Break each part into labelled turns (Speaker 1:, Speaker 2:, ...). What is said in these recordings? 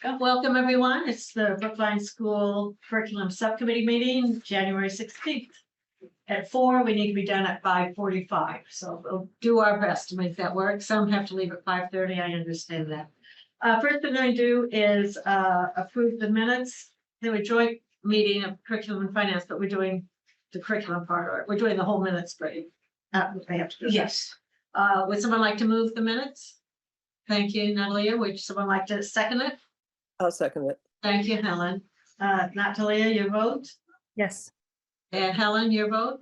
Speaker 1: Welcome, everyone. It's the Brookline School Curriculum Subcommittee meeting, January 16th. At 4, we need to be done at 5:45. So we'll do our best to make that work. Some have to leave at 5:30. I understand that. First thing we're going to do is approve the minutes. They were joint meeting of curriculum and finance, but we're doing the curriculum part, or we're doing the whole minutes, but they have to do that.
Speaker 2: Yes.
Speaker 1: Would someone like to move the minutes? Thank you, Natalia. Would someone like to second it?
Speaker 3: I'll second it.
Speaker 1: Thank you, Helen. Natalia, your vote?
Speaker 2: Yes.
Speaker 1: And Helen, your vote?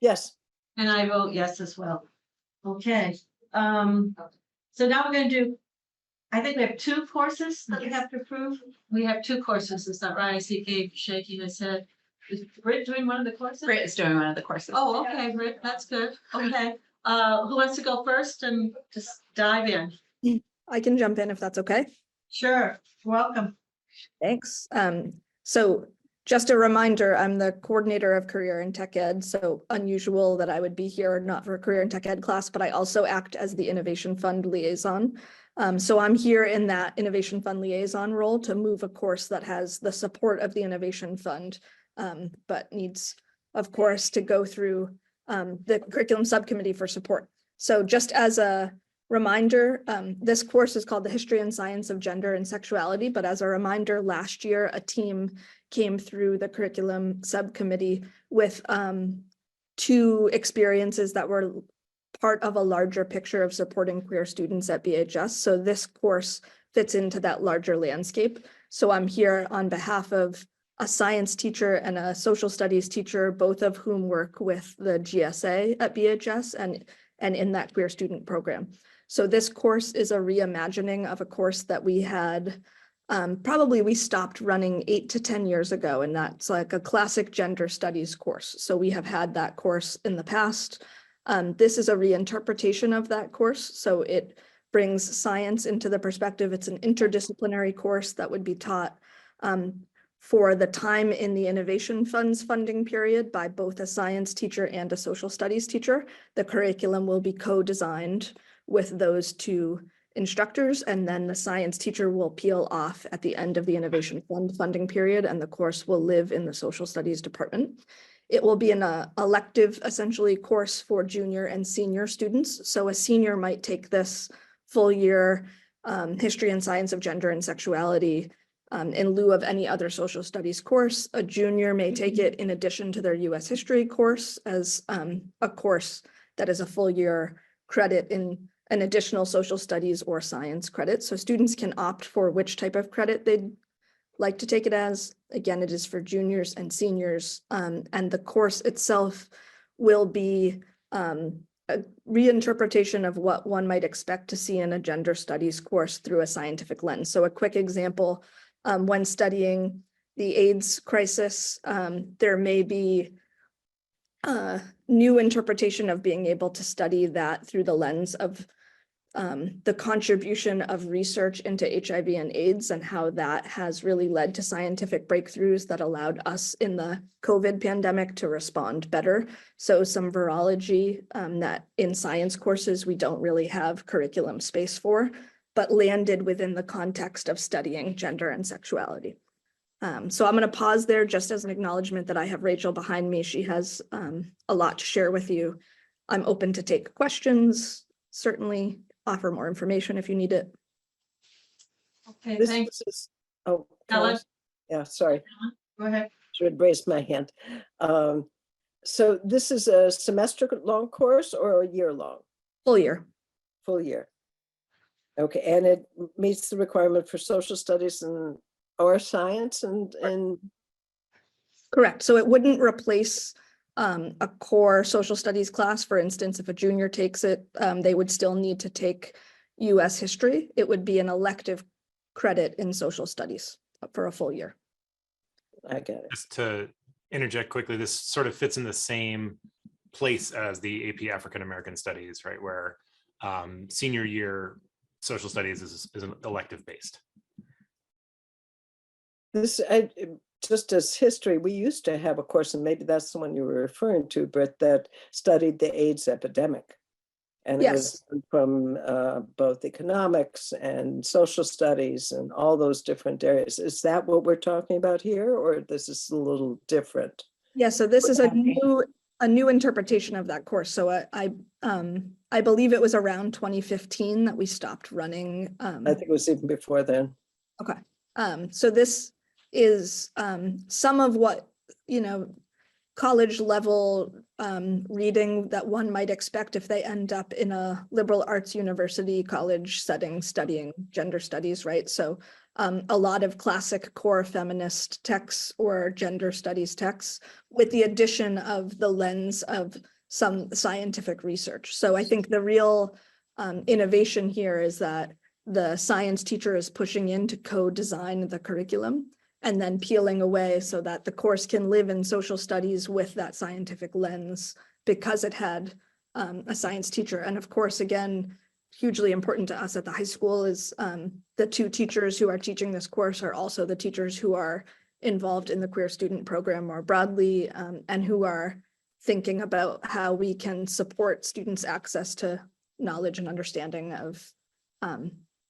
Speaker 3: Yes,
Speaker 1: And I vote yes as well. Okay, so now we're gonna do, I think we have 2 courses that we have to approve. We have 2 courses, is that right? I see Gabe shaking his head. Is Britt doing one of the courses?
Speaker 2: Britt is doing one of the courses.
Speaker 1: Oh, okay, Britt, that's good. Okay, who wants to go first and just dive in?
Speaker 4: I can jump in if that's okay.
Speaker 1: Sure, welcome.
Speaker 4: Thanks. So just a reminder, I'm the coordinator of career and tech ed, so unusual that I would be here, not for a career and tech ed class, but I also act as the Innovation Fund liaison. So I'm here in that Innovation Fund liaison role to move a course that has the support of the Innovation Fund, but needs, of course, to go through the curriculum subcommittee for support. So just as a reminder, this course is called the History and Science of Gender and Sexuality, but as a reminder, last year a team came through the curriculum subcommittee with 2 experiences that were part of a larger picture of supporting queer students at BHS. So this course fits into that larger landscape. So I'm here on behalf of a science teacher and a social studies teacher, both of whom work with the GSA at BHS and in that queer student program. So this course is a reimagining of a course that we had, probably we stopped running 8 to 10 years ago, and that's like a classic gender studies course. So we have had that course in the past. This is a reinterpretation of that course. So it brings science into the perspective. It's an interdisciplinary course that would be taught for the time in the Innovation Fund's funding period by both a science teacher and a social studies teacher. The curriculum will be co-designed with those 2 instructors, and then the science teacher will peel off at the end of the Innovation Fund funding period, and the course will live in the social studies department. It will be an elective, essentially, course for junior and senior students. So a senior might take this full year History and Science of Gender and Sexuality in lieu of any other social studies course. A junior may take it in addition to their US history course as a course that is a full year credit in an additional social studies or science credit. So students can opt for which type of credit they'd like to take it as. Again, it is for juniors and seniors, and the course itself will be a reinterpretation of what one might expect to see in a gender studies course through a scientific lens. So a quick example, when studying the AIDS crisis, there may be a new interpretation of being able to study that through the lens of the contribution of research into HIV and AIDS and how that has really led to scientific breakthroughs that allowed us in the COVID pandemic to respond better. So some virology that in science courses we don't really have curriculum space for, but landed within the context of studying gender and sexuality. So I'm going to pause there just as an acknowledgement that I have Rachel behind me. She has a lot to share with you. I'm open to take questions, certainly offer more information if you need it.
Speaker 1: Okay,
Speaker 3: this
Speaker 1: thanks.
Speaker 3: is, oh,
Speaker 1: Helen?
Speaker 3: yeah, sorry,
Speaker 1: Go ahead.
Speaker 3: should have raised my hand. So this is a semester-long course or a year-long?
Speaker 4: Full year.
Speaker 3: Full year. Okay, and it meets the requirement for social studies and or science and
Speaker 4: Correct. So it wouldn't replace a core social studies class. For instance, if a junior takes it, they would still need to take US history. It would be an elective credit in social studies for a full year.
Speaker 3: I get it.
Speaker 5: Just to interject quickly, this sort of fits in the same place as the AP African American Studies, right? Where senior year social studies is an elective based.
Speaker 3: This, just as history, we used to have a course, and maybe that's the one you were referring to, Britt, that studied the AIDS epidemic. And it was
Speaker 4: Yes.
Speaker 3: from both economics and social studies and all those different areas. Is that what we're talking about here, or this is a little different?
Speaker 4: Yeah, so this is a new interpretation of that course. So I believe it was around 2015 that we stopped running.
Speaker 3: I think it was even before then.
Speaker 4: Okay, so this is some of what, college level reading that one might expect if they end up in a liberal arts university college setting studying gender studies, right? So a lot of classic core feminist texts or gender studies texts with the addition of the lens of some scientific research. So I think the real innovation here is that the science teacher is pushing in to co-design the curriculum and then peeling away so that the course can live in social studies with that scientific lens because it had a science teacher. And of course, again, hugely important to us at the high school is the two teachers who are teaching this course are also the teachers who are involved in the queer student program more broadly and who are thinking about how we can support students' access to knowledge and understanding of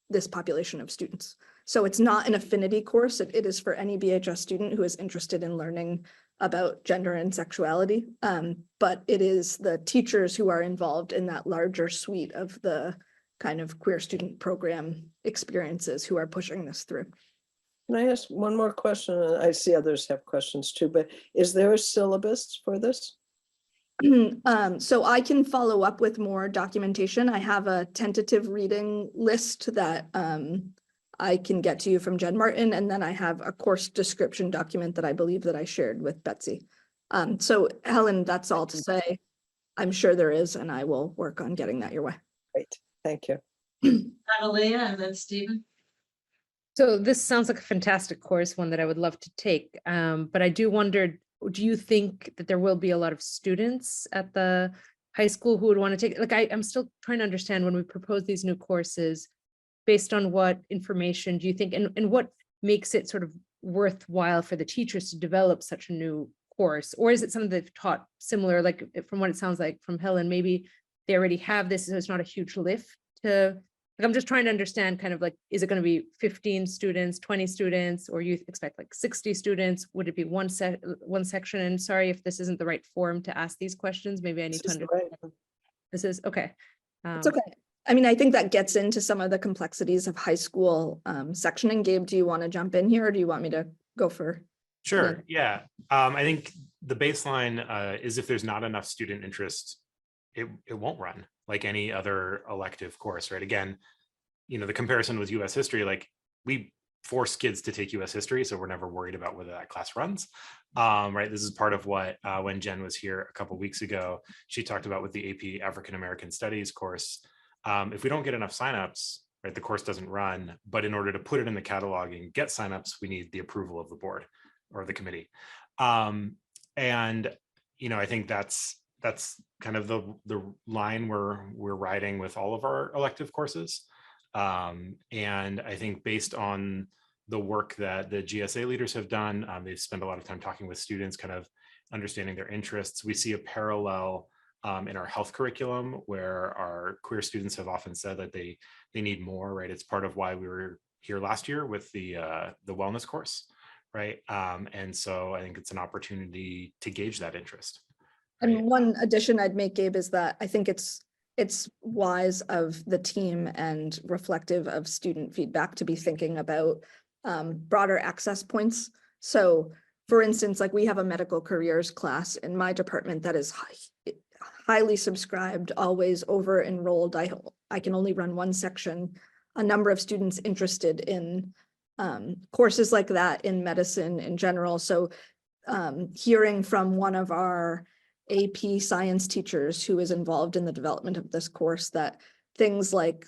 Speaker 4: this population of students. So it's not an affinity course. It is for any BHS student who is interested in learning about gender and sexuality. But it is the teachers who are involved in that larger suite of the kind of queer student program experiences who are pushing this through.
Speaker 3: Can I ask one more question? I see others have questions too, but is there a syllabus for this?
Speaker 4: So I can follow up with more documentation. I have a tentative reading list that I can get to you from Jen Martin, and then I have a course description document that I believe that I shared with Betsy. So Helen, that's all to say. I'm sure there is, and I will work on getting that your way.
Speaker 3: Great, thank you.
Speaker 1: Natalia and then Stephen.
Speaker 2: So this sounds like a fantastic course, one that I would love to take. But I do wonder, do you think that there will be a lot of students at the high school who would want to take, like, I'm still trying to understand when we propose these new courses, based on what information do you think, and what makes it sort of worthwhile for the teachers to develop such a new course? Or is it something they've taught similar, like from what it sounds like from Helen, maybe they already have this, so it's not a huge lift to, like, I'm just trying to understand kind of like, is it going to be 15 students, 20 students, or you expect like 60 students? Would it be one section? And sorry if this isn't the right forum to ask these questions. Maybe I need to understand. This is okay.
Speaker 4: It's okay. I mean, I think that gets into some of the complexities of high school sectioning. Gabe, do you want to jump in here, or do you want me to go for?
Speaker 5: Sure, yeah. I think the baseline is if there's not enough student interest, it won't run like any other elective course, right? Again, the comparison was US history, like we force kids to take US history, so we're never worried about whether that class runs, right? This is part of what, when Jen was here a couple of weeks ago, she talked about with the AP African American Studies course. If we don't get enough signups, right, the course doesn't run, but in order to put it in the catalog and get signups, we need the approval of the board or the committee. And, I think that's kind of the line we're riding with all of our elective courses. And I think based on the work that the GSA leaders have done, they've spent a lot of time talking with students, kind of understanding their interests. We see a parallel in our health curriculum where our queer students have often said that they need more, right? It's part of why we were here last year with the wellness course, right? And so I think it's an opportunity to gauge that interest. Right?
Speaker 4: And one addition I'd make, Gabe, is that I think it's wise of the team and reflective of student feedback to be thinking about broader access points. So for instance, like we have a medical careers class in my department that is highly subscribed, always over enrolled. I can only run one section. A number of students interested in courses like that in medicine in general. So hearing from one of our AP science teachers who is involved in the development of this course that things like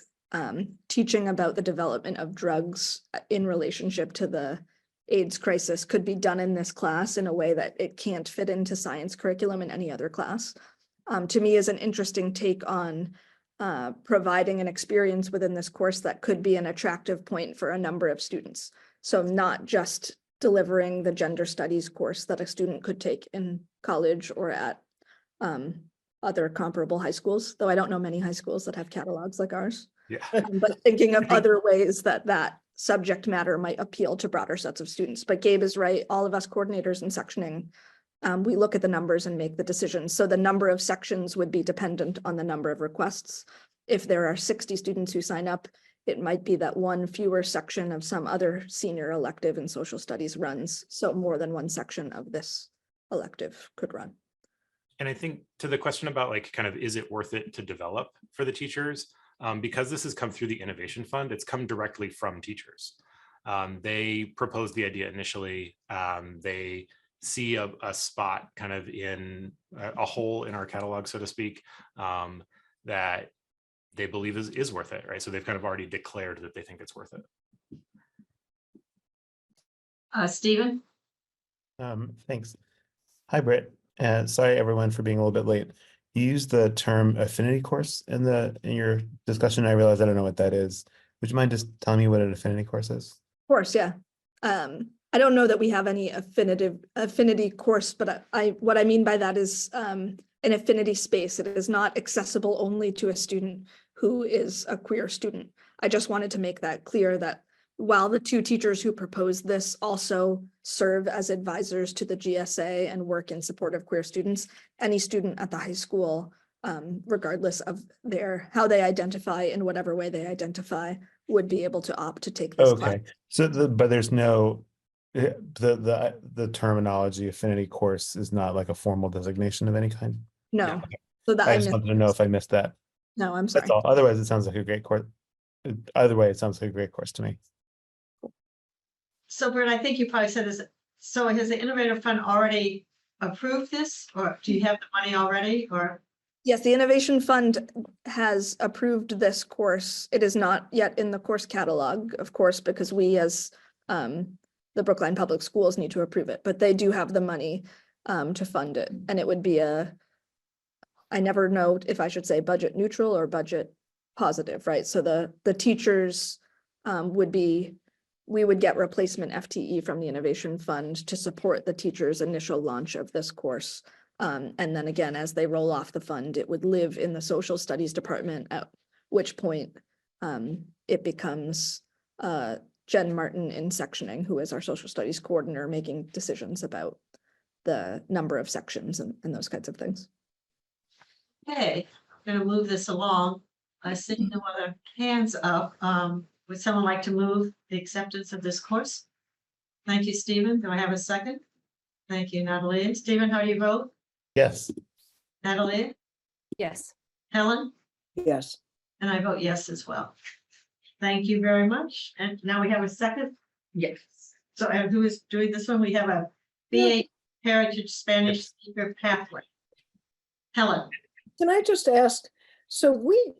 Speaker 4: teaching about the development of drugs in relationship to the AIDS crisis could be done in this class in a way that it can't fit into science curriculum in any other class. To me is an interesting take on providing an experience within this course that could be an attractive point for a number of students. So not just delivering the gender studies course that a student could take in college or at other comparable high schools, though I don't know many high schools that have catalogs like ours.
Speaker 5: Yeah.
Speaker 4: But thinking of
Speaker 5: think-
Speaker 4: other ways that that subject matter might appeal to broader sets of students. But Gabe is right, all of us coordinators in sectioning, we look at the numbers and make the decisions. So the number of sections would be dependent on the number of requests. If there are 60 students who sign up, it might be that one fewer section of some other senior elective in social studies runs. So more than one section of this elective could run.
Speaker 5: And I think to the question about like kind of is it worth it to develop for the teachers, because this has come through the Innovation Fund, it's come directly from teachers. They proposed the idea initially. They see a spot kind of in a hole in our catalog, so to speak, that they believe is worth it, right? So they've kind of already declared that they think it's worth it.
Speaker 1: Stephen?
Speaker 6: Thanks. Hi, Britt. Sorry everyone for being a little bit late. You used the term affinity course in your discussion. I realize I don't know what that is. Would you mind just telling me what an affinity course is?
Speaker 4: Of course, yeah. I don't know that we have any affinity course, but what I mean by that is an affinity space. It is not accessible only to a student who is a queer student. I just wanted to make that clear that while the two teachers who proposed this also serve as advisors to the GSA and work in support of queer students, any student at the high school, regardless of how they identify in whatever way they identify, would be able to opt to take this class.
Speaker 6: Okay, so but there's no the terminology affinity course is not like a formal designation of any kind.
Speaker 4: No,
Speaker 5: Yeah.
Speaker 4: so that
Speaker 6: I
Speaker 4: I
Speaker 6: just
Speaker 4: missed.
Speaker 6: wanted to know if I missed that.
Speaker 4: No, I'm sorry.
Speaker 6: That's all. Otherwise, it sounds like a great course. Either way, it sounds like a great course to me.
Speaker 1: So Bert, I think you probably said this, so has the Innovative Fund already approved this, or do you have the money already, or?
Speaker 4: Yes, the Innovation Fund has approved this course. It is not yet in the course catalog, of course, because we as the Brookline Public Schools need to approve it, but they do have the money to fund it. And it would be I never know if I should say budget neutral or budget positive, right? So the teachers we would get replacement FTE from the Innovation Fund to support the teachers' initial launch of this course. And then again, as they roll off the fund, it would live in the social studies department, at which point it becomes Jen Martin in sectioning, who is our social studies coordinator, making decisions about the number of sections and those kinds of things.
Speaker 1: Okay, I'm gonna move this along. I see no other hands up. Would someone like to move the acceptance of this course? Thank you, Stephen. Do I have a second? Thank you, Natalie. Stephen, how do you vote?
Speaker 6: Yes.
Speaker 1: Natalie?
Speaker 2: Yes.
Speaker 1: Helen?
Speaker 3: Yes.
Speaker 1: And I vote yes as well. Thank you very much. And now we have a second? Yes. So and who is doing this one? We have a BA Heritage Spanish Speaker Pathway. Helen?
Speaker 3: Can I just ask, so we,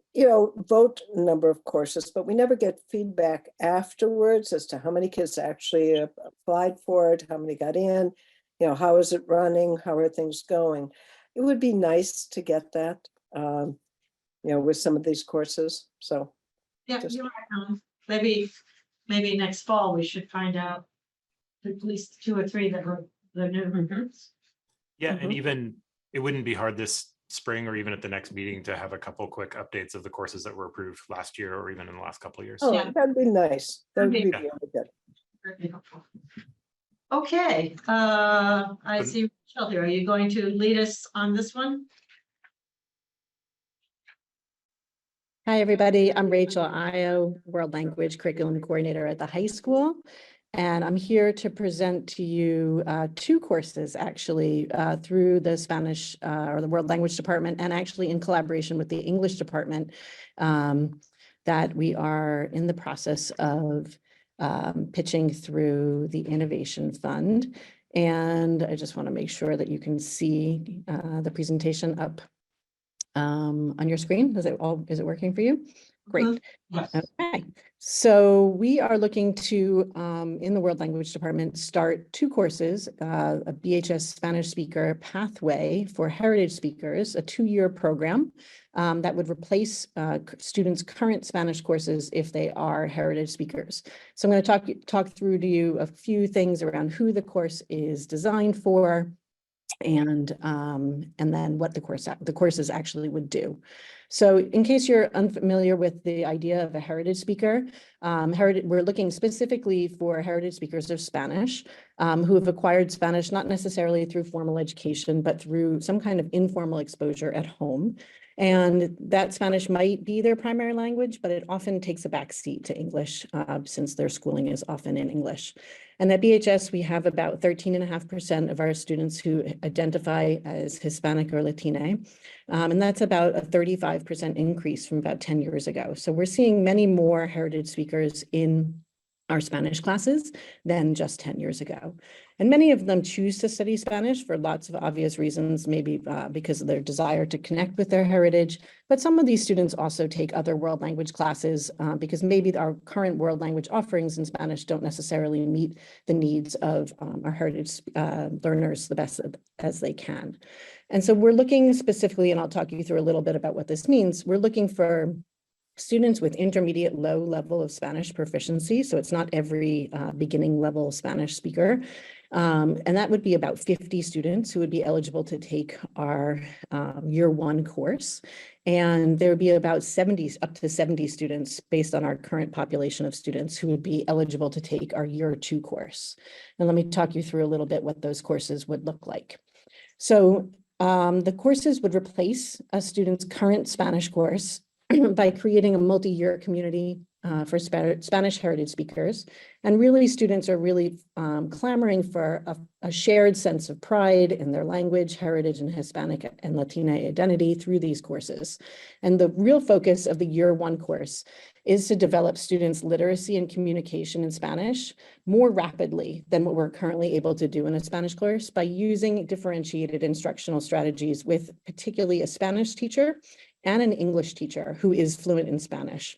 Speaker 3: vote a number of courses, but we never get feedback afterwards as to how many kids actually applied for it, how many got in, how is it running, how are things going? It would be nice to get that, with some of these courses, so.
Speaker 1: Yeah,
Speaker 3: Just-
Speaker 1: you're right, Helen. Maybe next fall we should find out at least 2 or 3 that were the new.
Speaker 5: Yeah, and
Speaker 3: Mhm.
Speaker 5: even it wouldn't be hard this spring or even at the next meeting to have a couple quick updates of the courses that were approved last year or even in the last couple of years.
Speaker 3: Oh,
Speaker 1: Yeah.
Speaker 3: that'd be nice. That'd
Speaker 1: That'd
Speaker 3: be
Speaker 1: be-
Speaker 3: really good.
Speaker 1: Very helpful. Okay, I see Michelle here. Are you going to lead us on this one?
Speaker 7: Hi, everybody. I'm Rachel Io, World Language Curriculum Coordinator at the high school. And I'm here to present to you 2 courses actually through the Spanish or the World Language Department and actually in collaboration with the English Department that we are in the process of pitching through the Innovation Fund. And I just want to make sure that you can see the presentation up on your screen. Is it working for you? Great.
Speaker 1: Yes.
Speaker 7: Okay, so we are looking to, in the World Language Department, start 2 courses, a BHS Spanish speaker pathway for heritage speakers, a 2-year program that would replace students' current Spanish courses if they are heritage speakers. So I'm going to talk through to you a few things around who the course is designed for, and then what the courses actually would do. So in case you're unfamiliar with the idea of a heritage speaker, we're looking specifically for heritage speakers of Spanish who have acquired Spanish, not necessarily through formal education, but through some kind of informal exposure at home. And that Spanish might be their primary language, but it often takes a backseat to English since their schooling is often in English. And at BHS, we have about 13.5% of our students who identify as Hispanic or Latina. And that's about a 35% increase from about 10 years ago. So we're seeing many more heritage speakers in our Spanish classes than just 10 years ago. And many of them choose to study Spanish for lots of obvious reasons, maybe because of their desire to connect with their heritage. But some of these students also take other world language classes because maybe our current world language offerings in Spanish don't necessarily meet the needs of our heritage learners the best as they can. And so we're looking specifically, and I'll talk you through a little bit about what this means. We're looking for students with intermediate low level of Spanish proficiency. So it's not every beginning level Spanish speaker. And that would be about 50 students who would be eligible to take our year one course. And there would be about up to 70 students based on our current population of students who would be eligible to take our year two course. And let me talk you through a little bit what those courses would look like. So the courses would replace a student's current Spanish course by creating a multi-year community for Spanish heritage speakers. And really, students are really clamoring for a shared sense of pride in their language, heritage, and Hispanic and Latina identity through these courses. And the real focus of the year one course is to develop students' literacy and communication in Spanish more rapidly than what we're currently able to do in a Spanish course by using differentiated instructional strategies with particularly a Spanish teacher and an English teacher who is fluent in Spanish.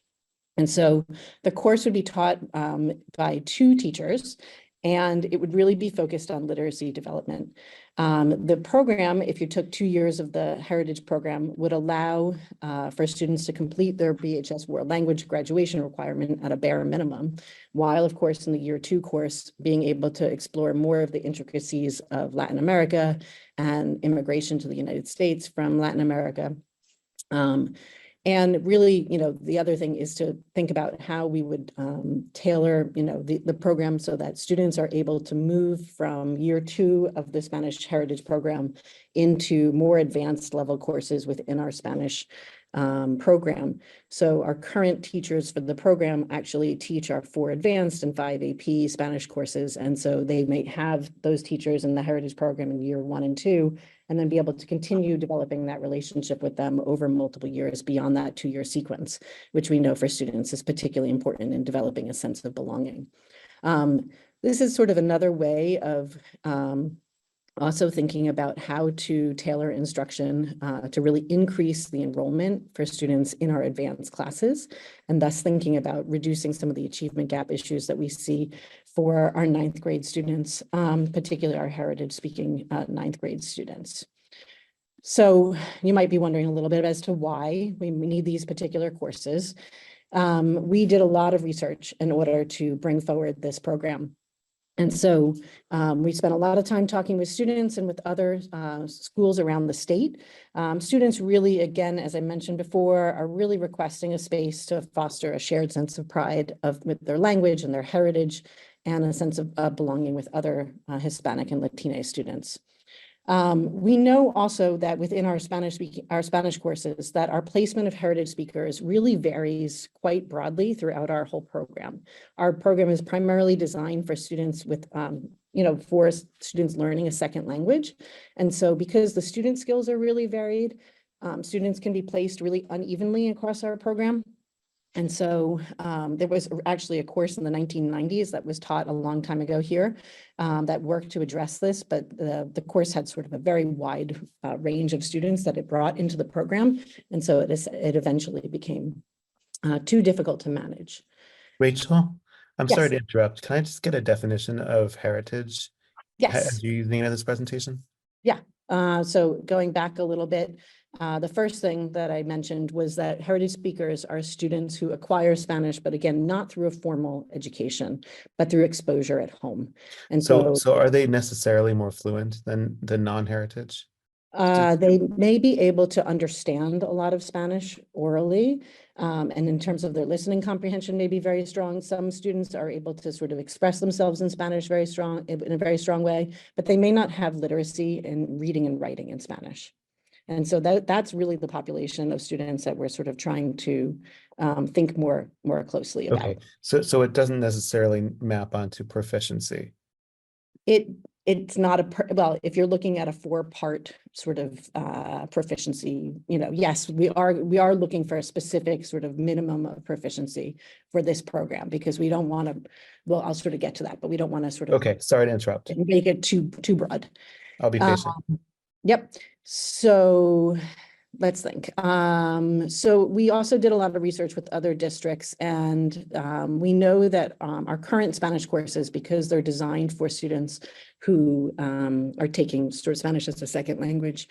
Speaker 7: And so the course would be taught by two teachers, and it would really be focused on literacy development. The program, if you took 2 years of the Heritage program, would allow for students to complete their BHS World Language graduation requirement at a bare minimum, while, of course, in the year two course, being able to explore more of the intricacies of Latin America and immigration to the United States from Latin America. And really, the other thing is to think about how we would tailor, the program so that students are able to move from year two of the Spanish Heritage program into more advanced level courses within our Spanish program. So our current teachers for the program actually teach our 4 advanced and 5 AP Spanish courses. And so they may have those teachers in the Heritage program in year 1 and 2, and then be able to continue developing that relationship with them over multiple years beyond that 2-year sequence, which we know for students is particularly important in developing a sense of belonging. This is sort of another way of also thinking about how to tailor instruction to really increase the enrollment for students in our advanced classes, and thus thinking about reducing some of the achievement gap issues that we see for our 9th grade students, particularly our heritage speaking 9th grade students. So you might be wondering a little bit as to why we need these particular courses. We did a lot of research in order to bring forward this program. And so we spent a lot of time talking with students and with other schools around the state. Students really, again, as I mentioned before, are really requesting a space to foster a shared sense of pride with their language and their heritage, and a sense of belonging with other Hispanic and Latina students. We know also that within our Spanish courses that our placement of heritage speakers really varies quite broadly throughout our whole program. Our program is primarily designed for students with, for students learning a second language. And so because the student skills are really varied, students can be placed really unevenly across our program. And so there was actually a course in the 1990s that was taught a long time ago here that worked to address this, but the course had sort of a very wide range of students that it brought into the program. And so it eventually became too difficult to manage.
Speaker 6: Rachel, I'm
Speaker 7: Yes.
Speaker 6: sorry to interrupt. Can I just get a definition of heritage?
Speaker 7: Yes.
Speaker 6: As you're using it in this presentation?
Speaker 7: Yeah, So going back a little bit, the first thing that I mentioned was that heritage speakers are students who acquire Spanish, but again, not through a formal education, but through exposure at home. And
Speaker 6: So are they necessarily more fluent than non-heritage?
Speaker 7: they may be able to understand a lot of Spanish orally, and in terms of their listening comprehension may be very strong. Some students are able to sort of express themselves in Spanish in a very strong way, but they may not have literacy in reading and writing in Spanish. And so that's really the population of students that we're sort of trying to think more closely about.
Speaker 6: Okay, so it doesn't necessarily map onto proficiency.
Speaker 7: It's not well, if you're looking at a 4-part sort of proficiency, yes, we are looking for a specific sort of minimum of proficiency for this program, because we don't want to, well, I'll sort of get to that, but we don't want to sort of
Speaker 6: Okay, sorry to interrupt.
Speaker 7: make it too broad.
Speaker 6: I'll be patient.
Speaker 7: Yep. So let's think. So we also did a lot of research with other districts, and we know that our current Spanish courses, because they're designed for students who are taking sort of Spanish as a second language,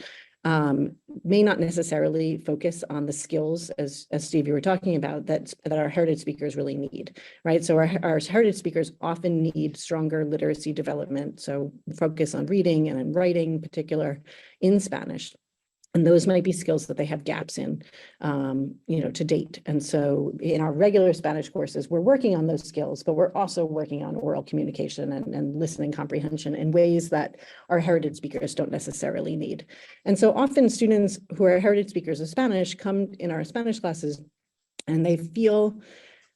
Speaker 7: may not necessarily focus on the skills, as Steve, you were talking about, that our heritage speakers really need, right? So our heritage speakers often need stronger literacy development, so focus on reading and in writing in particular in Spanish. And those might be skills that they have gaps in, to date. And so in our regular Spanish courses, we're working on those skills, but we're also working on oral communication and listening comprehension in ways that our heritage speakers don't necessarily need. And so often students who are heritage speakers of Spanish come in our Spanish classes and they feel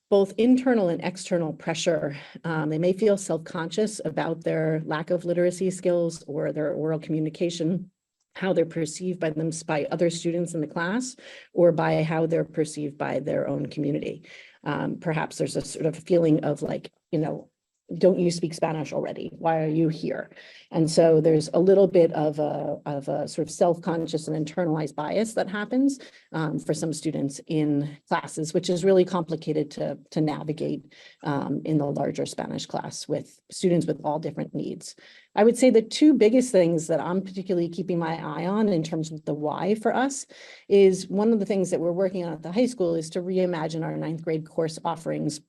Speaker 7: both internal and external pressure. They may feel self-conscious about their lack of literacy skills or their oral communication, how they're perceived by other students in the class, or by how they're perceived by their own community. Perhaps there's a sort of feeling of like, don't you speak Spanish already? Why are you here? And so there's a little bit of a sort of self-conscious and internalized bias that happens for some students in classes, which is really complicated to navigate in the larger Spanish class with students with all different needs. I would say the two biggest things that I'm particularly keeping my eye on in terms of the why for us is, one of the things that we're working on at the high school is to reimagine our 9th grade course offerings.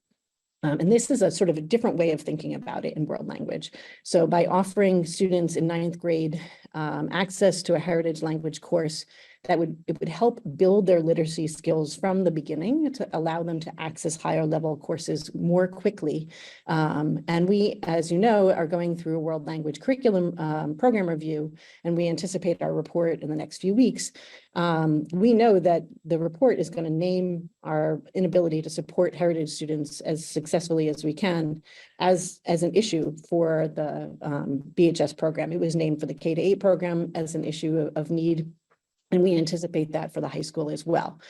Speaker 7: And this is a sort of a different way of thinking about it in world language. So by offering students in 9th grade access to a heritage language course, it would help build their literacy skills from the beginning to allow them to access higher level courses more quickly. And we, as you know, are going through a world language curriculum program review, and we anticipate our report in the next few weeks. We know that the report is going to name our inability to support heritage students as successfully as we can as an issue for the BHS program. It was named for the K-8 program as an issue of need, and we anticipate that for the high school as well.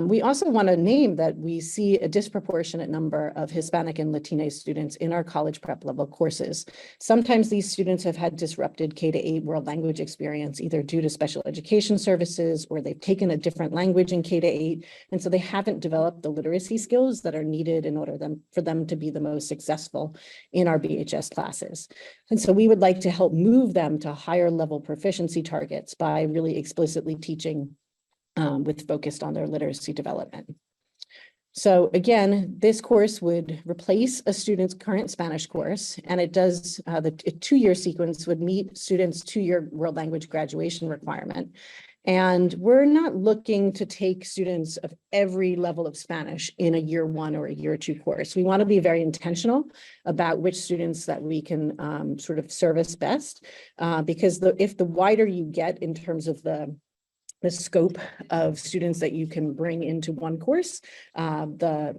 Speaker 7: We also want to name that we see a disproportionate number of Hispanic and Latino students in our college prep level courses. Sometimes these students have had disrupted K-8 world language experience, either due to special education services, or they've taken a different language in K-8. And so they haven't developed the literacy skills that are needed in order for them to be the most successful in our BHS classes. And so we would like to help move them to higher level proficiency targets by really explicitly teaching with focused on their literacy development. So again, this course would replace a student's current Spanish course, and it does, the 2-year sequence would meet students' 2-year world language graduation requirement. And we're not looking to take students of every level of Spanish in a year 1 or a year 2 course. We want to be very intentional about which students that we can sort of service best, because if the wider you get in terms of the scope of students that you can bring into one course, the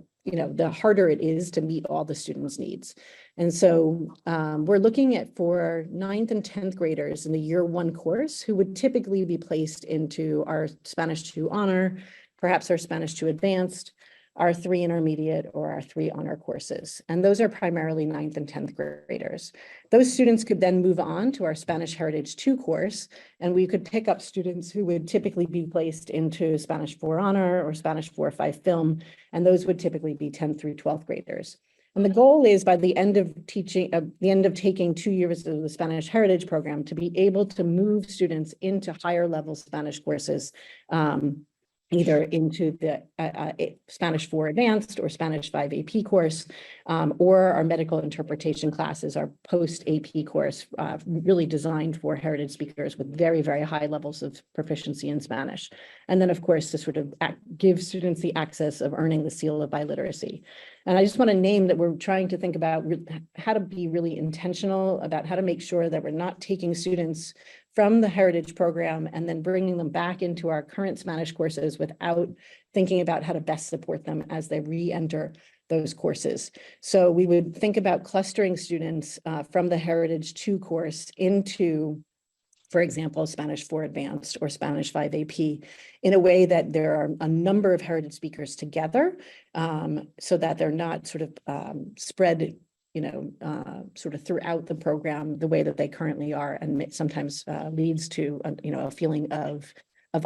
Speaker 7: harder it is to meet all the students' needs. And so we're looking at for 9th and 10th graders in the year 1 course who would typically be placed into our Spanish 2 honor, perhaps our Spanish 2 advanced, our 3 intermediate, or our 3 honor courses. And those are primarily 9th and 10th graders. Those students could then move on to our Spanish Heritage 2 course, and we could pick up students who would typically be placed into Spanish 4 honor or Spanish 4 or 5 film, and those would typically be 10th through 12th graders. And the goal is by the end of taking 2 years of the Spanish Heritage Program to be able to move students into higher level Spanish courses, either into the Spanish 4 Advanced or Spanish 5 AP course, or our medical interpretation classes, our post AP course, really designed for heritage speakers with very, very high levels of proficiency in Spanish. And then, of course, to sort of give students the access of earning the seal of biliteracy. And I just want to name that we're trying to think about how to be really intentional about how to make sure that we're not taking students from the heritage program and then bringing them back into our current Spanish courses without thinking about how to best support them as they re-enter those courses. So we would think about clustering students from the Heritage 2 course into, for example, Spanish 4 Advanced or Spanish 5 AP in a way that there are a number of heritage speakers together, so that they're not sort of spread, sort of throughout the program the way that they currently are, and sometimes leads to a feeling of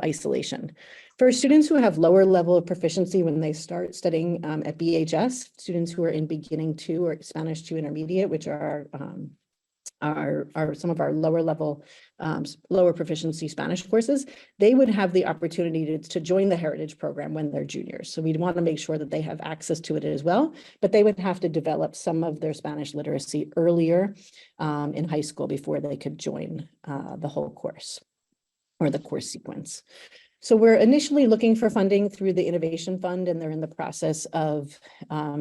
Speaker 7: isolation. For students who have lower level of proficiency when they start studying at BHS, students who are in beginning 2 or Spanish 2 intermediate, which are some of our lower level, lower proficiency Spanish courses, they would have the opportunity to join the heritage program when they're juniors. So we'd want to make sure that they have access to it as well, but they would have to develop some of their Spanish literacy earlier in high school before they could join the whole course or the course sequence. So we're initially looking for funding through the Innovation Fund, and they're in the process of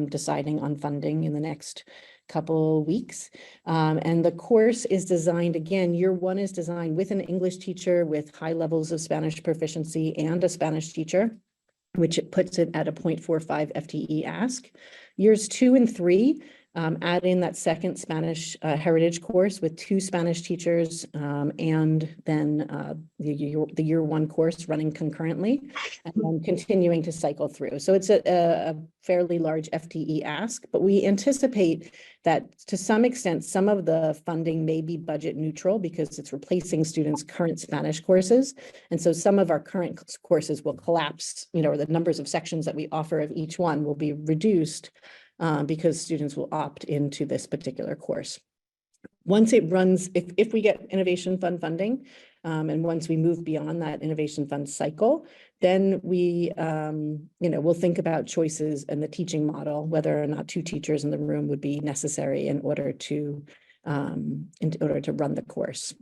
Speaker 7: deciding on funding in the next couple weeks. And the course is designed, again, year 1 is designed with an English teacher with high levels of Spanish proficiency and a Spanish teacher, which it puts it at a 0.45 FTE ask. Years 2 and 3, add in that second Spanish heritage course with 2 Spanish teachers, and then the year 1 course running concurrently, and then continuing to cycle through. So it's a fairly large FTE ask, but we anticipate that to some extent, some of the funding may be budget neutral because it's replacing students' current Spanish courses. And so some of our current courses will collapse, or the numbers of sections that we offer of each one will be reduced because students will opt into this particular course. Once it runs, if we get Innovation Fund funding, and once we move beyond that Innovation Fund cycle, then we, we'll think about choices and the teaching model, whether or not 2 teachers in the room would be necessary in order to run the course.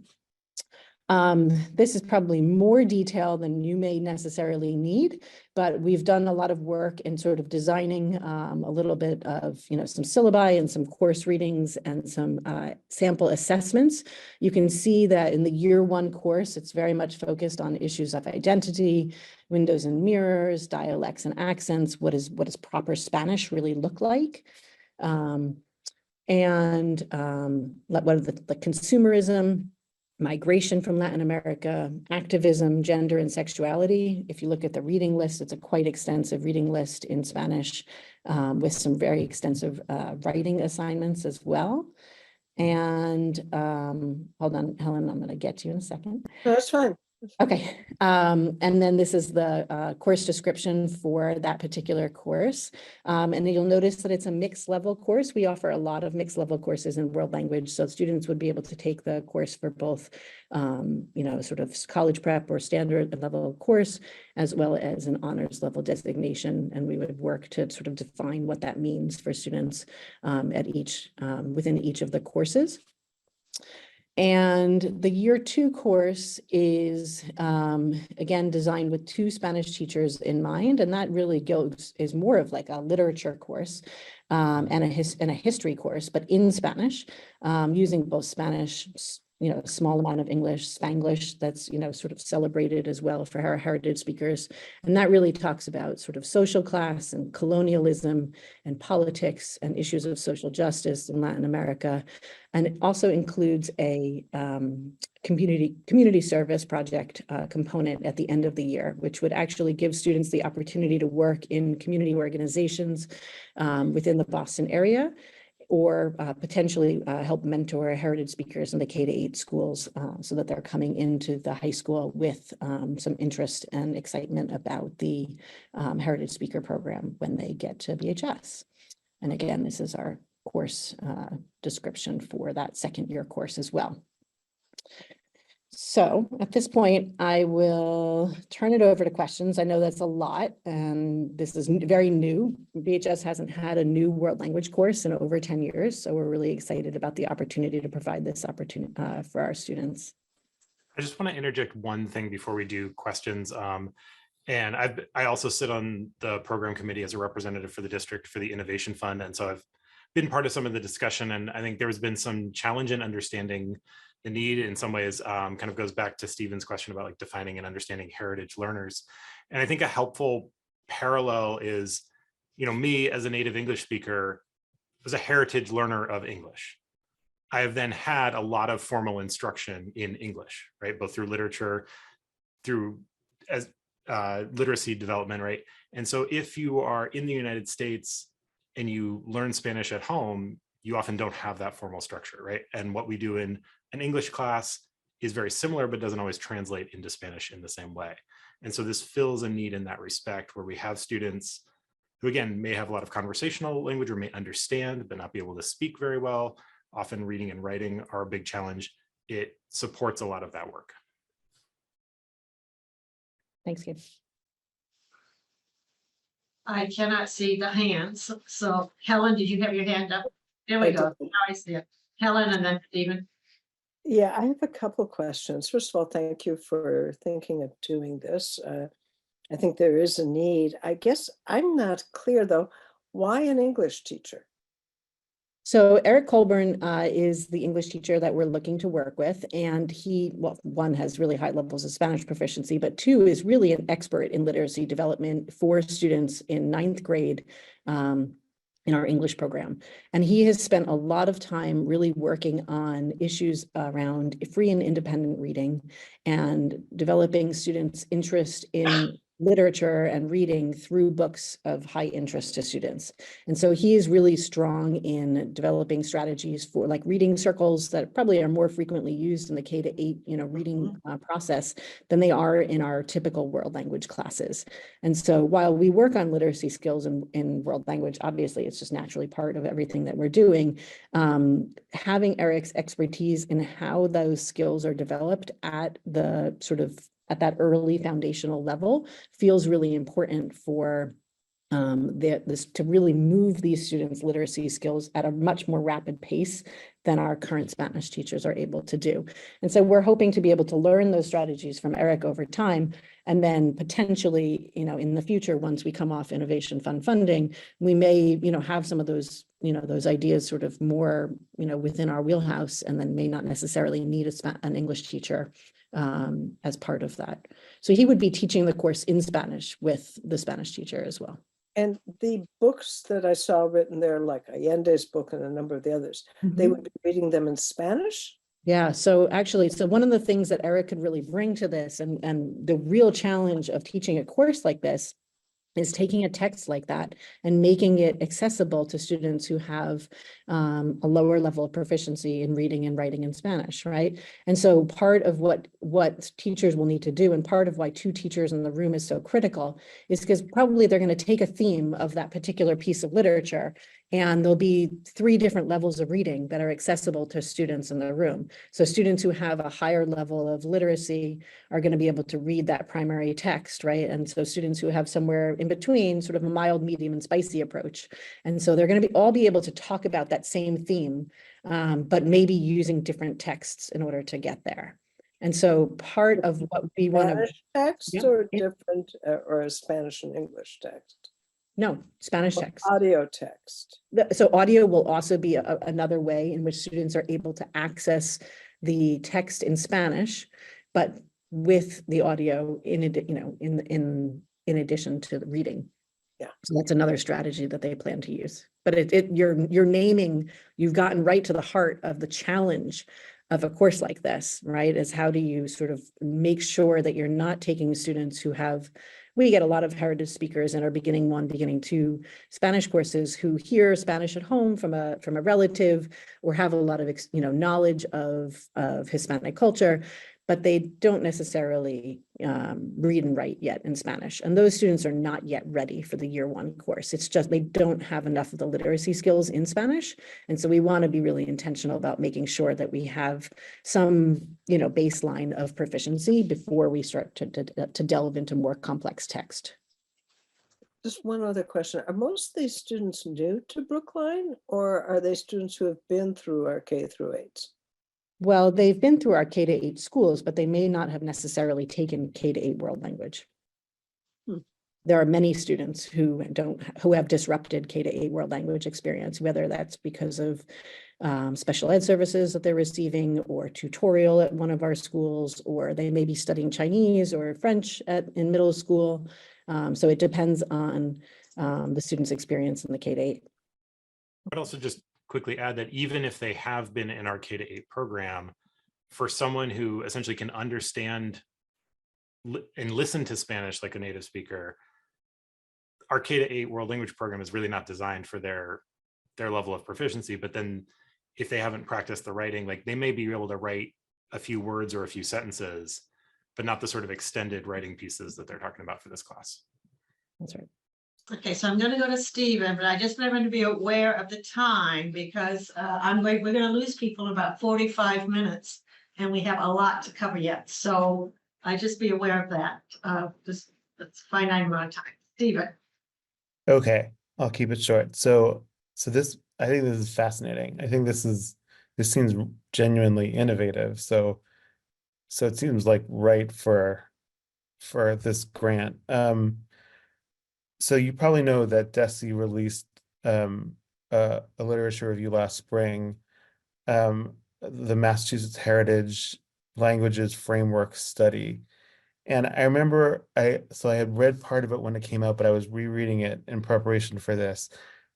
Speaker 7: This is probably more detail than you may necessarily need, but we've done a lot of work in sort of designing a little bit of, some syllabi and some course readings and some sample assessments. You can see that in the year 1 course, it's very much focused on issues of identity, windows and mirrors, dialects and accents. What does proper Spanish really look like? What are the consumerism, migration from Latin America, activism, gender, and sexuality. If you look at the reading list, it's a quite extensive reading list in Spanish with some very extensive writing assignments as well. And hold on, Helen, I'm going to get to you in a second.
Speaker 3: No, that's fine.
Speaker 7: Okay, and then this is the course description for that particular course. And then you'll notice that it's a mixed level course. We offer a lot of mixed level courses in world language, so students would be able to take the course for both, sort of college prep or standard level course, as well as an honors level designation. And we would work to sort of define what that means for students at within each of the courses. And the year 2 course is, again, designed with 2 Spanish teachers in mind. And that really is more of like a literature course and a history course, but in Spanish, using both Spanish, a small amount of English, Spanglish that's, sort of celebrated as well for our heritage speakers. And that really talks about sort of social class and colonialism and politics and issues of social justice in Latin America. And it also includes a community service project component at the end of the year, which would actually give students the opportunity to work in community organizations within the Boston area, or potentially help mentor heritage speakers in the K-8 schools so that they're coming into the high school with some interest and excitement about the heritage speaker program when they get to BHS. And again, this is our course description for that second year course as well. So at this point, I will turn it over to questions. I know that's a lot, and this is very new. BHS hasn't had a new world language course in over 10 years, so we're really excited about the opportunity to provide this opportunity for our students.
Speaker 5: I just want to interject one thing before we do questions. And I also sit on the program committee as a representative for the district for the Innovation Fund. And so I've been part of some of the discussion, and I think there has been some challenge in understanding the need. In some ways, kind of goes back to Stephen's question about like defining and understanding heritage learners. And I think a helpful parallel is, me as a native English speaker was a heritage learner of English. I have then had a lot of formal instruction in English, right? Both through literature, through as literacy development, right? And so if you are in the United States and you learn Spanish at home, you often don't have that formal structure, right? And what we do in an English class is very similar, but doesn't always translate into Spanish in the same way. And so this fills a need in that respect, where we have students who, again, may have a lot of conversational language or may understand, but not be able to speak very well. Often reading and writing are a big challenge. It supports a lot of that work.
Speaker 7: Thanks, Gabe.
Speaker 1: I cannot see the hands. So Helen, did you have your hand up? There we
Speaker 3: I
Speaker 1: go.
Speaker 3: did.
Speaker 1: Now I see it. Helen and then Stephen.
Speaker 3: Yeah, I have a couple questions. First of all, thank you for thinking of doing this. I think there is a need. I guess I'm not clear though, why an English teacher?
Speaker 7: So Eric Colburn is the English teacher that we're looking to work with. And he, well, one, has really high levels of Spanish proficiency, but two, is really an expert in literacy development for students in 9th grade in our English program. And he has spent a lot of time really working on issues around free and independent reading and developing students' interest in literature and reading through books of high interest to students. And so he is really strong in developing strategies for like reading circles that probably are more frequently used in the K-8, reading process than they are in our typical world language classes. And so while we work on literacy skills in world language, obviously it's just naturally part of everything that we're doing. Having Eric's expertise in how those skills are developed at the at that early foundational level feels really important for this to really move these students' literacy skills at a much more rapid pace than our current Spanish teachers are able to do. And so we're hoping to be able to learn those strategies from Eric over time, and then potentially, in the future, once we come off Innovation Fund funding, we may, have some of those, those ideas sort of more, within our wheelhouse, and then may not necessarily need an English teacher as part of that. So he would be teaching the course in Spanish with the Spanish teacher as well.
Speaker 3: And the books that I saw written there, like Allende's book and a number of the others, they would be reading them in Spanish?
Speaker 7: Yeah, so one of the things that Eric could really bring to this, and the real challenge of teaching a course like this, is taking a text like that and making it accessible to students who have a lower level of proficiency in reading and writing in Spanish, right? And so part of what teachers will need to do, and part of why 2 teachers in the room is so critical, is because probably they're going to take a theme of that particular piece of literature, and there'll be 3 different levels of reading that are accessible to students in the room. So students who have a higher level of literacy are going to be able to read that primary text, right? And so students who have somewhere in between, sort of a mild, medium, and spicy approach. And so they're going to all be able to talk about that same theme, but maybe using different texts in order to get there. And so part of what we want to—
Speaker 3: Spanish text or different, or a Spanish and English text?
Speaker 7: No, Spanish
Speaker 3: Or
Speaker 7: text.
Speaker 3: audio text.
Speaker 7: So audio will also be another way in which students are able to access the text in Spanish, but with the audio in addition to the reading.
Speaker 3: Yeah.
Speaker 7: So that's another strategy that they plan to use. But you're naming, you've gotten right to the heart of the challenge of a course like this, right? Is how do you sort of make sure that you're not taking students who have— we get a lot of heritage speakers in our beginning 1, beginning 2 Spanish courses who hear Spanish at home from a relative, or have a lot of knowledge of Hispanic culture, but they don't necessarily read and write yet in Spanish. And those students are not yet ready for the year one course. It's just they don't have enough of the literacy skills in Spanish. And so we want to be really intentional about making sure that we have some, baseline of proficiency before we start to delve into more complex text.
Speaker 3: Just one other question. Are most of these students new to Brookline, or are they students who have been through our K through 8s?
Speaker 7: Well, they've been through our K-8 schools, but they may not have necessarily taken K-8 world language. There are many students who have disrupted K-8 world language experience, whether that's because of special ed services that they're receiving or tutorial at one of our schools, or they may be studying Chinese or French in middle school. So it depends on the student's experience in the K-8.
Speaker 5: I'd also just quickly add that even if they have been in our K-8 program, for someone who essentially can understand and listen to Spanish like a native speaker, our K-8 world language program is really not designed for their level of proficiency. But then if they haven't practiced the writing, like they may be able to write a few words or a few sentences, but not the sort of extended writing pieces that they're talking about for this class.
Speaker 7: That's right.
Speaker 1: Okay, so I'm gonna go to Stephen, but I just want everyone to be aware of the time because we're gonna lose people in about 45 minutes and we have a lot to cover yet. So I just be aware of that. Just that's a finite amount of time. Stephen.
Speaker 6: Okay, I'll keep it short. So this, I think this is fascinating. I think this seems genuinely innovative. So it seems like right for this grant. So you probably know that DESE released a literature review last spring, the Massachusetts Heritage Languages Framework Study. And I remember I had read part of it when it came out, but I was rereading it in preparation for this.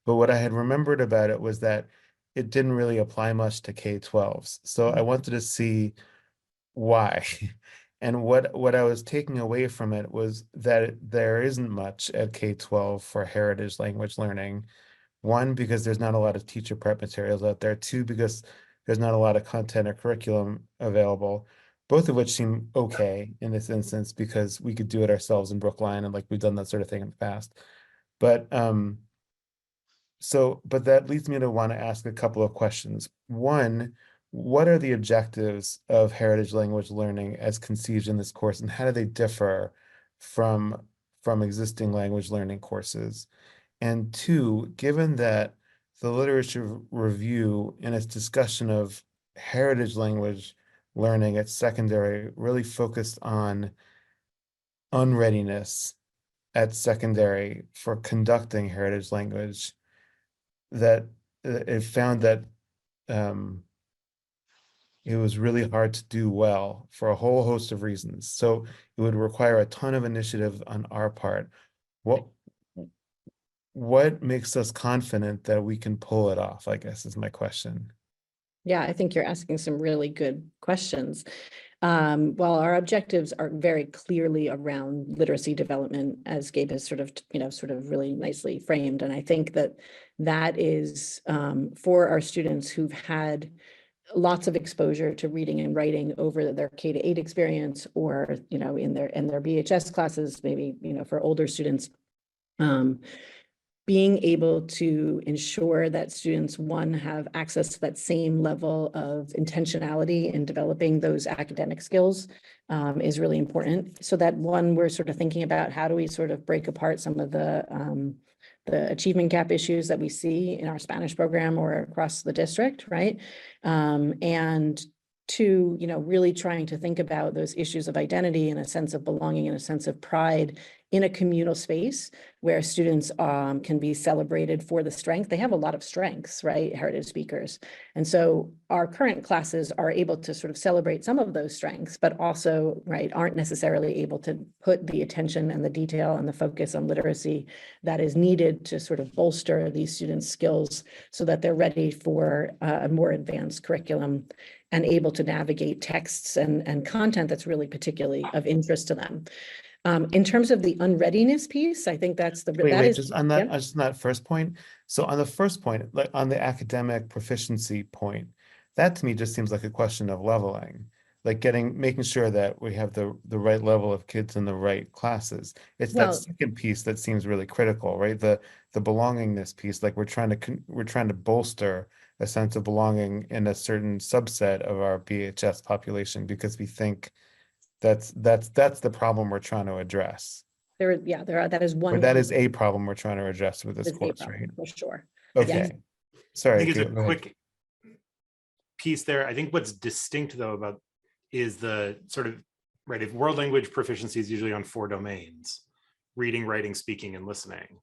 Speaker 6: But what I had remembered about it was that it didn't really apply much to K-12s. So I wanted to see why. And what I was taking away from it was that there isn't much at K-12 for heritage language learning. One, because there's not a lot of teacher prep materials out there. Two, because there's not a lot of content or curriculum available, both of which seem okay in this instance because we could do it ourselves in Brookline and like we've done that sort of thing in the past. But but that leads me to want to ask a couple of questions. One, what are the objectives of heritage language learning as conceived in this course, and how do they differ from existing language learning courses? And two, given that the literature review in its discussion of heritage language learning at secondary really focused on unreadiness at secondary for conducting heritage language, that it found that it was really hard to do well for a whole host of reasons. So it would require a ton of initiative on our part. What makes us confident that we can pull it off, I guess, is my question.
Speaker 7: Yeah, I think you're asking some really good questions. While our objectives are very clearly around literacy development, as Gabe has sort of really nicely framed. And I think that is for our students who've had lots of exposure to reading and writing over their K-8 experience, or, in their BHS classes, maybe, for older students. Being able to ensure that students, one, have access to that same level of intentionality in developing those academic skills is really important. So that, one, we're sort of thinking about how do we sort of break apart some of the achievement gap issues that we see in our Spanish program or across the district, right? And two, really trying to think about those issues of identity and a sense of belonging and a sense of pride in a communal space where students can be celebrated for the strength. They have a lot of strengths, right? Heritage speakers. And so our current classes are able to sort of celebrate some of those strengths, but also, right, aren't necessarily able to put the attention and the detail and the focus on literacy that is needed to sort of bolster these students' skills so that they're ready for a more advanced curriculum and able to navigate texts and content that's really particularly of interest to them. In terms of the unreadiness piece, I think that's
Speaker 6: Just on that first point. So on the first point, like on the academic proficiency point, that to me just seems like a question of leveling. like making sure that we have the right level of kids in the right classes. It's that
Speaker 2: Well-
Speaker 6: second piece that seems really critical, right? The belongingness piece, like we're trying to bolster a sense of belonging in a certain subset of our BHS population because we think that's the problem we're trying to address.
Speaker 7: That is one.
Speaker 6: Or that is a problem we're trying to address with this
Speaker 7: is a
Speaker 6: course,
Speaker 7: problem,
Speaker 6: right?
Speaker 7: For sure.
Speaker 6: Okay.
Speaker 5: I
Speaker 6: Sorry.
Speaker 5: think it's a
Speaker 6: go ahead.
Speaker 5: quick piece there. I think what's distinct though about is the sort of, right, if world language proficiency is usually on 4 domains, reading, writing, speaking, and listening.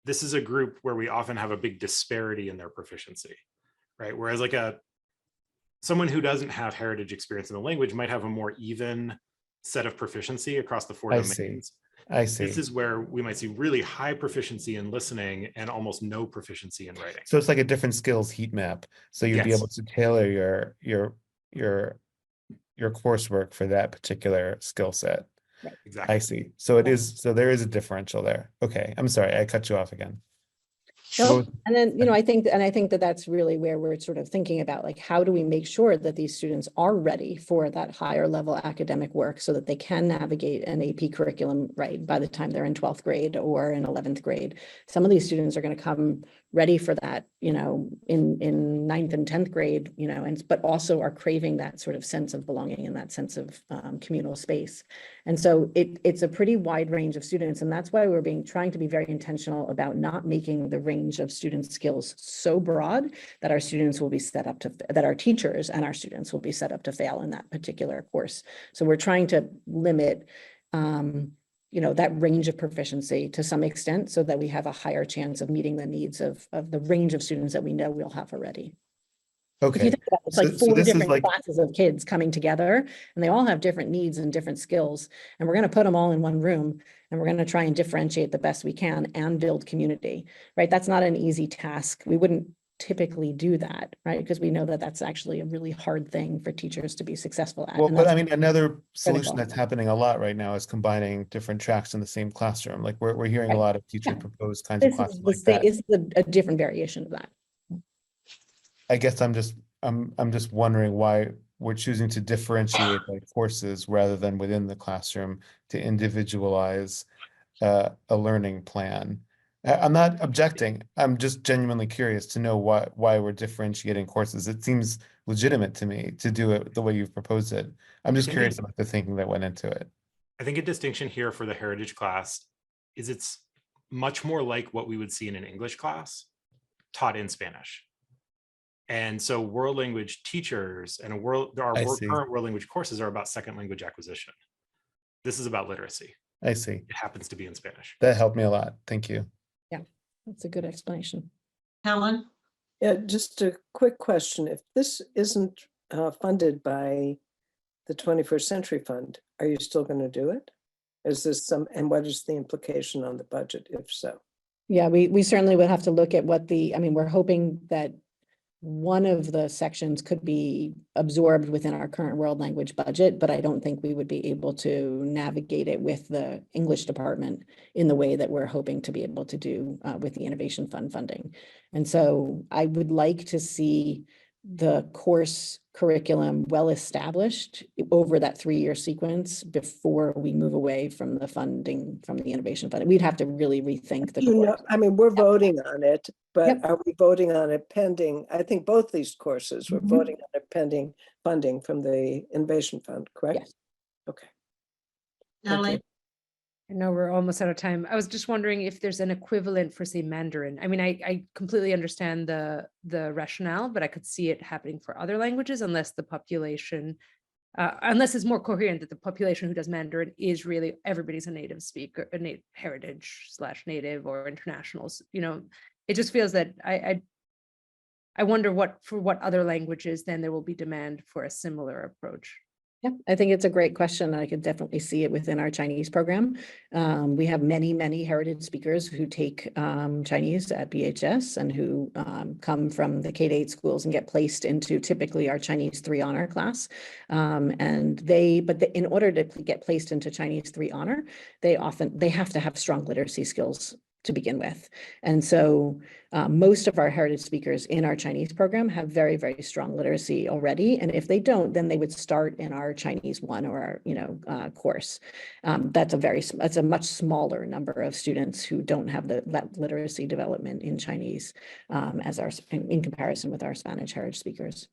Speaker 5: This is a group where we often have a big disparity in their proficiency, right? Whereas like someone who doesn't have heritage experience in the language might have a more even set of proficiency across the 4
Speaker 6: I
Speaker 5: domains.
Speaker 6: I see.
Speaker 5: This is where we might see really high proficiency in listening and almost no proficiency in writing.
Speaker 6: So it's like a different skills heat map. So you'd be
Speaker 5: Yes.
Speaker 6: able to tailor your coursework for that particular skill set.
Speaker 5: Exactly.
Speaker 6: I see. So it is, so there is a differential there. Okay, I'm sorry, I cut you off again.
Speaker 7: No,
Speaker 6: What was-
Speaker 7: and then, I think that that's really where we're sort of thinking about, like, how do we make sure that these students are ready for that higher level academic work so that they can navigate an AP curriculum, right, by the time they're in 12th grade or in 11th grade. Some of these students are going to come ready for that, in 9th and 10th grade, but also are craving that sort of sense of belonging and that sense of communal space. And so it's a pretty wide range of students. And that's why we're trying to be very intentional about not making the range of student skills so broad that our students will be set up to, that our teachers and our students will be set up to fail in that particular course. So we're trying to limit, that range of proficiency to some extent so that we have a higher chance of meeting the needs of the range of students that we know we'll have already. If you
Speaker 6: Okay,
Speaker 7: think about it, it's like
Speaker 6: So
Speaker 7: 4
Speaker 6: this is
Speaker 7: different
Speaker 6: like-
Speaker 7: classes of kids coming together, and they all have different needs and different skills. And we're going to put them all in one room, and we're going to try and differentiate the best we can and build community, right? That's not an easy task. We wouldn't typically do that, right? Because we know that that's actually a really hard thing for teachers to be successful at.
Speaker 6: well,
Speaker 7: and
Speaker 6: but
Speaker 7: that's
Speaker 6: I mean, another solution
Speaker 7: critical.
Speaker 6: that's happening a lot right now is combining different tracks in the same classroom. Like we're hearing a
Speaker 7: Right.
Speaker 6: lot of teachers
Speaker 7: Yeah.
Speaker 6: propose kinds of
Speaker 7: This
Speaker 6: classes
Speaker 7: is
Speaker 6: like that.
Speaker 7: this is a different variation of that.
Speaker 6: I guess I'm just wondering why we're choosing to differentiate like courses rather than within the classroom to individualize a learning plan. I'm not objecting. I'm just genuinely curious to know why we're differentiating courses. It seems legitimate to me to do it the way you've proposed it. I'm just
Speaker 5: I think
Speaker 6: curious
Speaker 5: it-
Speaker 6: about the thinking that went into it.
Speaker 5: I think a distinction here for the heritage class is it's much more like what we would see in an English class taught in Spanish. And so world language teachers and
Speaker 6: I see.
Speaker 5: current world language courses are about second language acquisition. This is about literacy.
Speaker 6: I see.
Speaker 5: It happens to be in Spanish.
Speaker 6: That helped me a lot. Thank you.
Speaker 7: That's a good explanation.
Speaker 1: Helen?
Speaker 3: Yeah, just a quick question. If this isn't funded by the 21st Century Fund, are you still going to do it? Is this and what is the implication on the budget, if so?
Speaker 7: Yeah, we certainly would have to look at we're hoping that one of the sections could be absorbed within our current world language budget, but I don't think we would be able to navigate it with the English department in the way that we're hoping to be able to do with the Innovation Fund funding. And so I would like to see the course curriculum well established over that 3-year sequence before we move away from the funding from the Innovation Fund. We'd have to really rethink the course.
Speaker 3: I mean, we're voting on it, but
Speaker 7: Yep.
Speaker 3: are we voting on it pending? I think both these courses, we're
Speaker 7: Mhm.
Speaker 3: voting on it pending funding from the Innovation Fund, correct?
Speaker 7: Yes.
Speaker 3: Okay. Thank you.
Speaker 1: Ellen?
Speaker 2: I know we're almost out of time. I was just wondering if there's an equivalent for, say, Mandarin. I mean, I completely understand the rationale, but I could see it happening for other languages unless the population, unless it's more coherent that the population who does Mandarin is really everybody's a native speaker, a heritage/native or internationals. It just feels that I wonder for what other languages then there will be demand for a similar approach.
Speaker 7: Yeah, I think it's a great question. I could definitely see it within our Chinese program. We have many heritage speakers who take Chinese at BHS and who come from the K-8 schools and get placed into typically our Chinese 3 honor class. In order to get placed into Chinese 3 honor, they have to have strong literacy skills to begin with. And so most of our heritage speakers in our Chinese program have very, very strong literacy already. And if they don't, then they would start in our Chinese 1 or our, course. That's a much smaller number of students who don't have that literacy development in Chinese in comparison with our Spanish heritage speakers.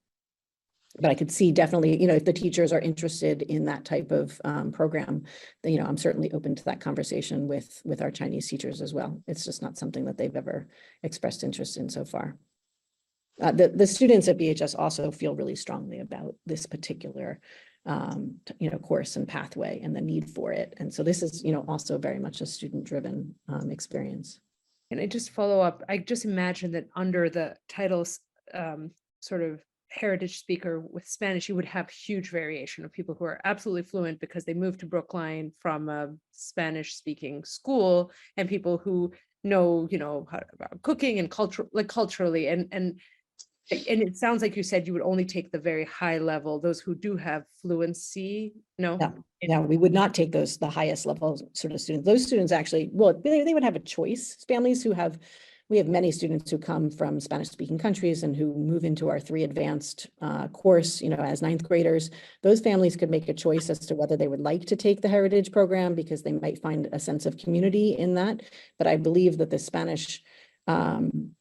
Speaker 7: But I could see definitely, if the teachers are interested in that type of program, then, I'm certainly open to that conversation with our Chinese teachers as well. It's just not something that they've ever expressed interest in so far. The students at BHS also feel really strongly about this particular, course and pathway and the need for it. And so this is, also very much a student-driven experience.
Speaker 2: And I just follow up, I just imagine that under the titles, sort of heritage speaker with Spanish, you would have huge variation of people who are absolutely fluent because they moved to Brookline from a Spanish speaking school, and people who know, how about cooking and culturally, and it sounds like you said you would only take the very high level, those who do have fluency. No,
Speaker 7: we would not take the highest level sort of students. Those students actually, well, they would have a choice. Families we have many students who come from Spanish speaking countries and who move into our 3 advanced course, as 9th graders. Those families could make a choice as to whether they would like to take the heritage program because they might find a sense of community in that. But I believe that the Spanish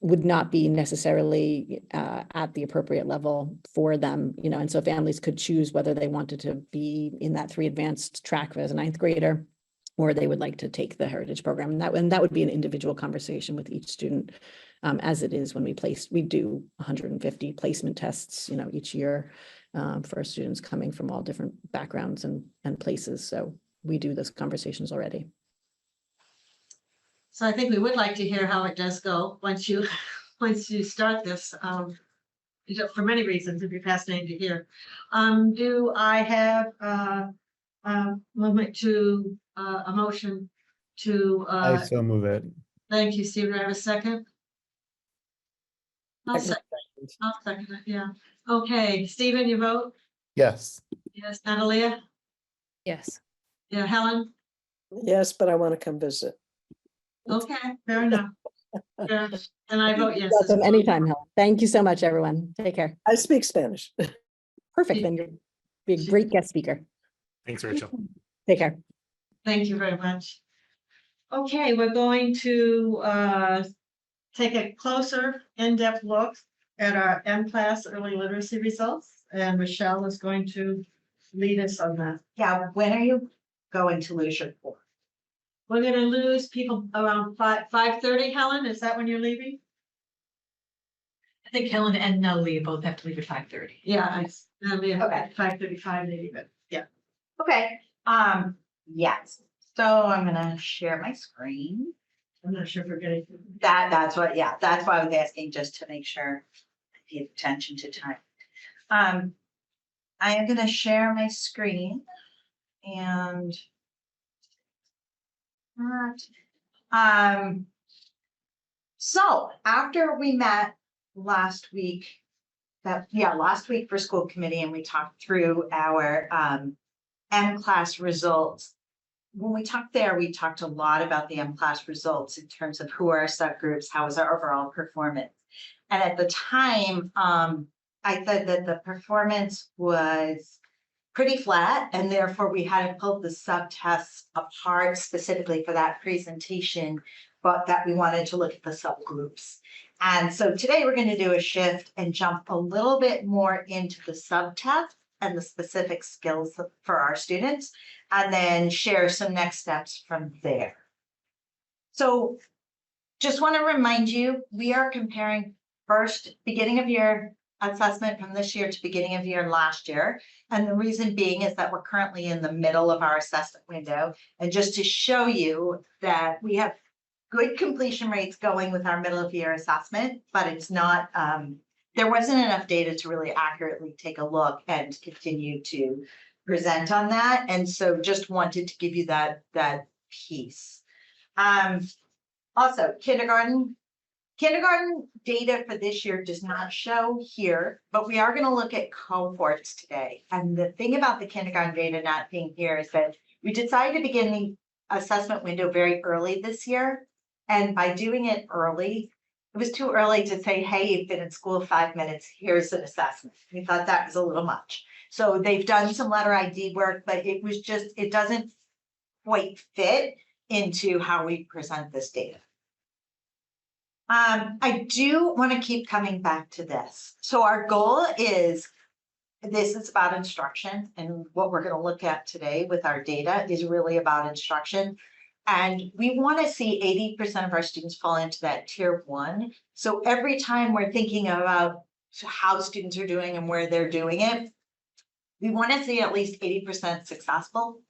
Speaker 7: would not be necessarily at the appropriate level for them, and so families could choose whether they wanted to be in that 3 advanced track as a 9th grader, or they would like to take the heritage program. And that would be an individual conversation with each student, as it is when we do 150 placement tests, each year for students coming from all different backgrounds and places. So we do those conversations already.
Speaker 1: So I think we would like to hear how it does go once you start this. For many reasons, it'd be fascinating to hear. Do I have a motion to?
Speaker 6: I so move it.
Speaker 1: Thank you, Steve. Do I have a second? I'll second it. Yeah. Okay, Stephen, you vote?
Speaker 6: Yes.
Speaker 1: Yes. Natalia?
Speaker 2: yes.
Speaker 1: Yeah. Helen?
Speaker 3: Yes, but I want to come visit.
Speaker 1: Okay, fair enough. Yeah, and I vote yes. as
Speaker 7: Welcome
Speaker 1: well.
Speaker 7: anytime, Helen. Thank you so much, everyone. Take care.
Speaker 3: I speak Spanish.
Speaker 7: Perfect. Then you'll be a great guest speaker.
Speaker 5: Thanks, Rachel.
Speaker 7: Take care.
Speaker 1: Thank you very much. Okay, we're going to take a closer, in-depth look at our M-Class early literacy results, and Michelle is going to lead us on that.
Speaker 8: Yeah, when are you going to lose your pool?
Speaker 1: We're gonna lose people around 5:30, Helen, is that when you're leaving?
Speaker 9: I think Helen and Natalie both have to leave at 5:30.
Speaker 1: Yeah, it'll be
Speaker 8: Okay.
Speaker 1: 5:35 maybe, but yeah.
Speaker 8: Okay, yes, so I'm gonna share my screen.
Speaker 1: I'm not sure if we're getting.
Speaker 8: That's why I was asking, just to make sure I paid attention to time. I am gonna share my screen and so after we met last week, last week for school committee, and we talked through our M-Class results. When we talked there, we talked a lot about the M-Class results in terms of who are our subgroups, how is our overall performance. And at the time, I said that the performance was pretty flat, and therefore we had to pull the subtests apart specifically for that presentation, but that we wanted to look at the subgroups. And so today we're going to do a shift and jump a little bit more into the subtests and the specific skills for our students, and then share some next steps from there. So just want to remind you, we are comparing first beginning of year assessment from this year to beginning of year last year. And the reason being is that we're currently in the middle of our assessment window. And just to show you that we have good completion rates going with our middle of year assessment, but it's not, there wasn't enough data to really accurately take a look and continue to present on that. And so just wanted to give you that piece. Also, kindergarten data for this year does not show here, but we are going to look at cohorts today. And the thing about the kindergarten data not being here is that we decided to begin the assessment window very early this year. And by doing it early, it was too early to say, hey, you've been in school 5 minutes, here's an assessment. We thought that was a little much. So they've done some letter ID work, but it was just, it doesn't quite fit into how we present this data. I do want to keep coming back to this. So our goal is, this is about instruction, and what we're going to look at today with our data is really about instruction. And we want to see 80% of our students fall into that tier 1. So every time we're thinking about how students are doing and where they're doing it, we want to see at least 80% successful.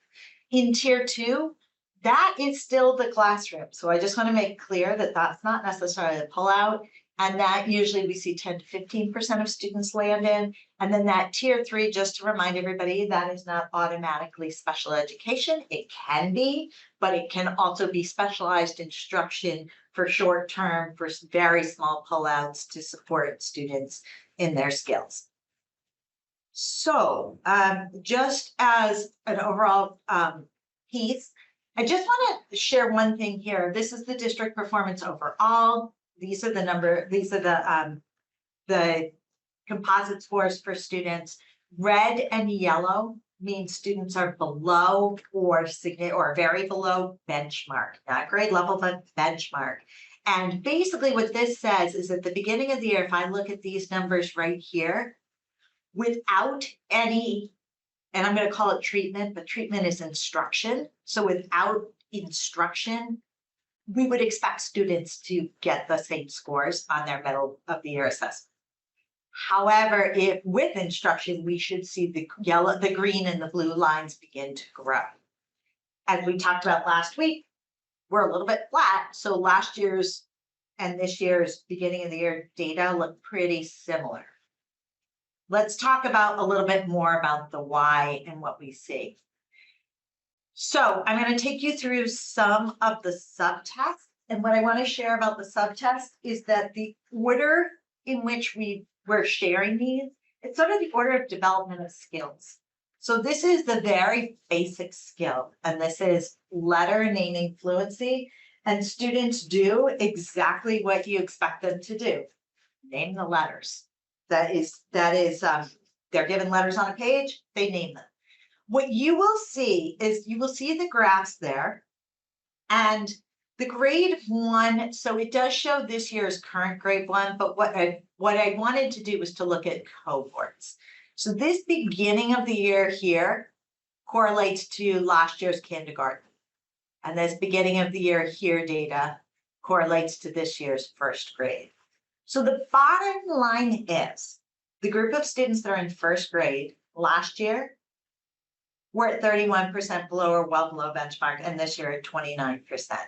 Speaker 8: In tier 2, that is still the classroom. So I just want to make clear that that's not necessarily a pullout, and that usually we see 10 to 15% of students land in. And then that tier 3, just to remind everybody, that is not automatically special education. It can be, but it can also be specialized instruction for short term, for very small pullouts to support students in their skills. So just as an overall piece, I just want to share one thing here. This is the district performance overall. These are the composite scores for students. Red and yellow means students are below or very below benchmark, not grade level, but benchmark. And basically what this says is at the beginning of the year, if I look at these numbers right here, without any, and I'm going to call it treatment, but treatment is instruction. So without instruction, we would expect students to get the same scores on their middle of the year assessment. However, if with instruction, we should see the yellow, the green and the blue lines begin to grow. As we talked about last week, we're a little bit flat. So last year's and this year's beginning of the year data look pretty similar. Let's talk about a little bit more about the why and what we see. So I'm going to take you through some of the subtests. And what I want to share about the subtest is that the order in which we're sharing these, it's sort of the order of development of skills. So this is the very basic skill, and this is letter naming fluency. And students do exactly what you expect them to do. Name the letters. That is, they're given letters on a page, they name them. What you will see is you will see the graphs there, and the grade 1, so it does show this year's current grade 1, but what I wanted to do was to look at cohorts. So this beginning of the year here correlates to last year's kindergarten. And this beginning of the year here data correlates to this year's first grade. So the bottom line is the group of students that are in first grade last year were at 31% below or well below benchmark, and this year at 29%.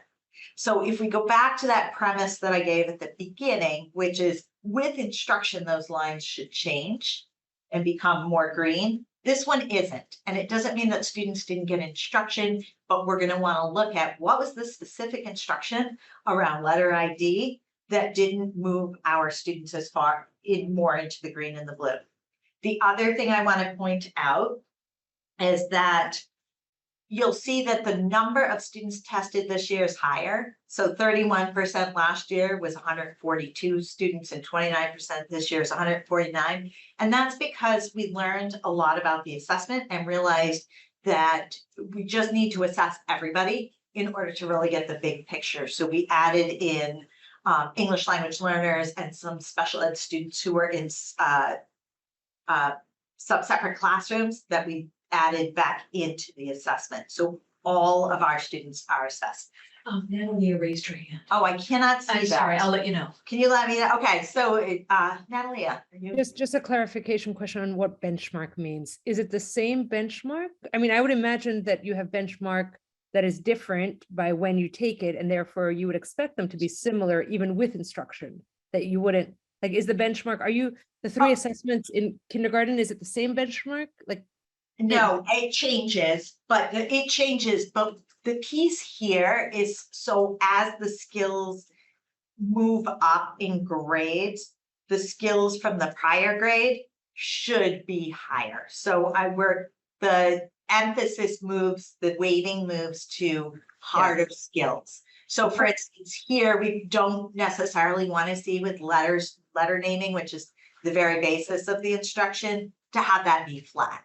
Speaker 8: So if we go back to that premise that I gave at the beginning, which is with instruction, those lines should change and become more green. This one isn't, and it doesn't mean that students didn't get instruction, but we're going to want to look at what was the specific instruction around letter ID that didn't move our students as far more into the green and the blue. The other thing I want to point out is that you'll see that the number of students tested this year is higher. So 31% last year was 142 students, and 29% this year is 149. And that's because we learned a lot about the assessment and realized that we just need to assess everybody in order to really get the big picture. So we added in English language learners and some special ed students who were in sub-separate classrooms that we added back into the assessment. So all of our students are assessed.
Speaker 9: Oh, Natalie raised her hand.
Speaker 8: Oh, I cannot see
Speaker 9: I'm
Speaker 8: that.
Speaker 9: sorry, I'll let you know.
Speaker 8: Can you let me know? Okay, so Natalia, are you?
Speaker 2: Just a clarification question on what benchmark means. Is it the same benchmark? I mean, I would imagine that you have benchmark that is different by when you take it, and therefore you would expect them to be similar even with instruction, that you wouldn't, like, is the benchmark, are you, the 3 assessments in kindergarten, is it the same benchmark? Like,
Speaker 8: No, it changes, but it changes. But the piece here is, so as the skills move up in grades, the skills from the prior grade should be higher. So the emphasis moves, the weighting moves to harder skills. So for instance, here, we don't necessarily want to see with letter naming, which is the very basis of the instruction, to have that be flat.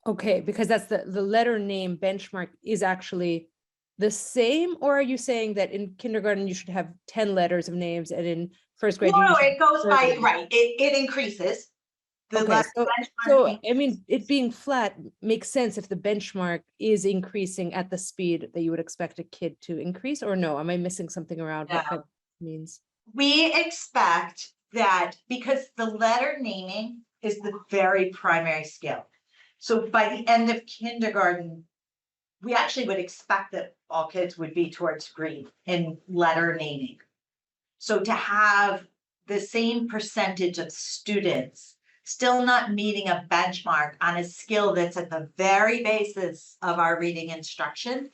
Speaker 2: Okay, because that's the letter name benchmark is actually the same, or are you saying that in kindergarten you should have 10 letters of names and in first grade?
Speaker 8: No,
Speaker 2: you
Speaker 8: no,
Speaker 2: should
Speaker 8: it goes
Speaker 2: have
Speaker 8: by,
Speaker 2: 30?
Speaker 8: right, it increases. The
Speaker 2: Okay,
Speaker 8: letter
Speaker 2: so
Speaker 8: benchmark
Speaker 2: I mean, it being flat makes sense if the benchmark is increasing at the speed that you would expect a kid to increase, or no? Am I missing something around what
Speaker 8: No.
Speaker 2: that means?
Speaker 8: We expect that because the letter naming is the very primary skill. So by the end of kindergarten, we actually would expect that all kids would be towards green in letter naming. So to have the same percentage of students still not meeting a benchmark on a skill that's at the very basis of our reading instruction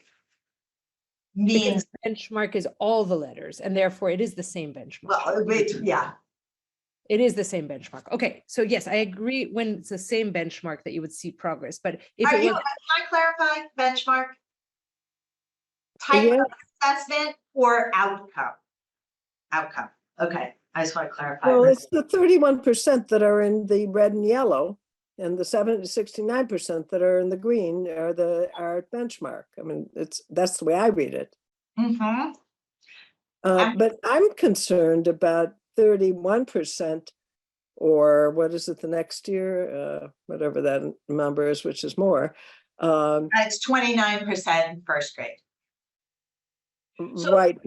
Speaker 8: means,
Speaker 2: Because benchmark is all the letters, and therefore it is the same benchmark.
Speaker 8: well, yeah,
Speaker 2: It is the same benchmark. Okay, so yes, I agree when it's the same benchmark that you would see progress, but if
Speaker 8: Are
Speaker 2: it
Speaker 8: you,
Speaker 2: was,
Speaker 8: can I clarify benchmark? Type
Speaker 3: Yeah.
Speaker 8: of assessment or outcome? Outcome, okay, I just want to clarify.
Speaker 3: Well, it's the 31% that are in the red and yellow, and the 69% that are in the green are benchmark. I mean, that's the way I read it.
Speaker 8: Mhm. I'm-
Speaker 3: But I'm concerned about 31%, or what is it the next year? Whatever that number is, which is more.
Speaker 8: It's 29% in first grade. So-
Speaker 3: Right,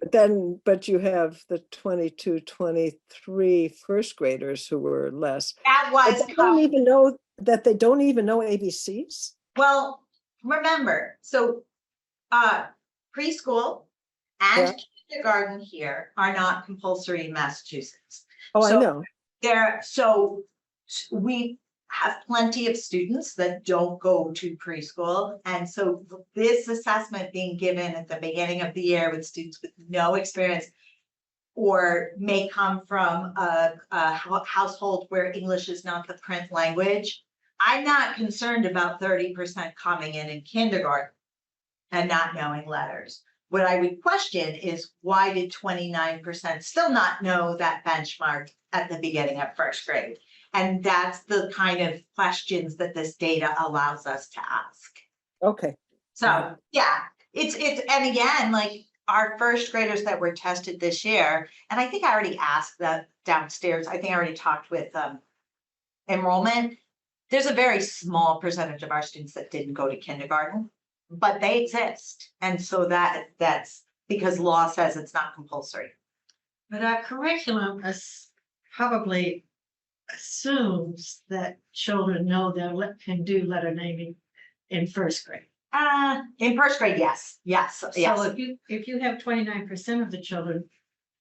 Speaker 3: but you have the 22, 23 first graders who were less.
Speaker 8: That
Speaker 3: But
Speaker 8: was,
Speaker 3: they don't even know that they don't even know ABCs.
Speaker 8: well, remember, so preschool
Speaker 3: Yeah.
Speaker 8: and kindergarten here are not compulsory in Massachusetts.
Speaker 3: Oh, I
Speaker 8: So
Speaker 3: know.
Speaker 8: we have plenty of students that don't go to preschool. And so this assessment being given at the beginning of the year with students with no experience or may come from a household where English is not the print language, I'm not concerned about 30% coming in kindergarten and not knowing letters. What I would question is why did 29% still not know that benchmark at the beginning of first grade? And that's the kind of questions that this data allows us to ask.
Speaker 3: Okay.
Speaker 8: So, yeah, it's, and again, like our first graders that were tested this year, and I think I already asked that downstairs, I think I already talked with enrollment. There's a very small percentage of our students that didn't go to kindergarten, but they exist. And so that's because law says it's not compulsory.
Speaker 1: But our curriculum is probably assumes that children know they can do letter naming in first grade.
Speaker 8: In first grade, yes,
Speaker 1: So
Speaker 8: yes.
Speaker 1: if you have 29% of the children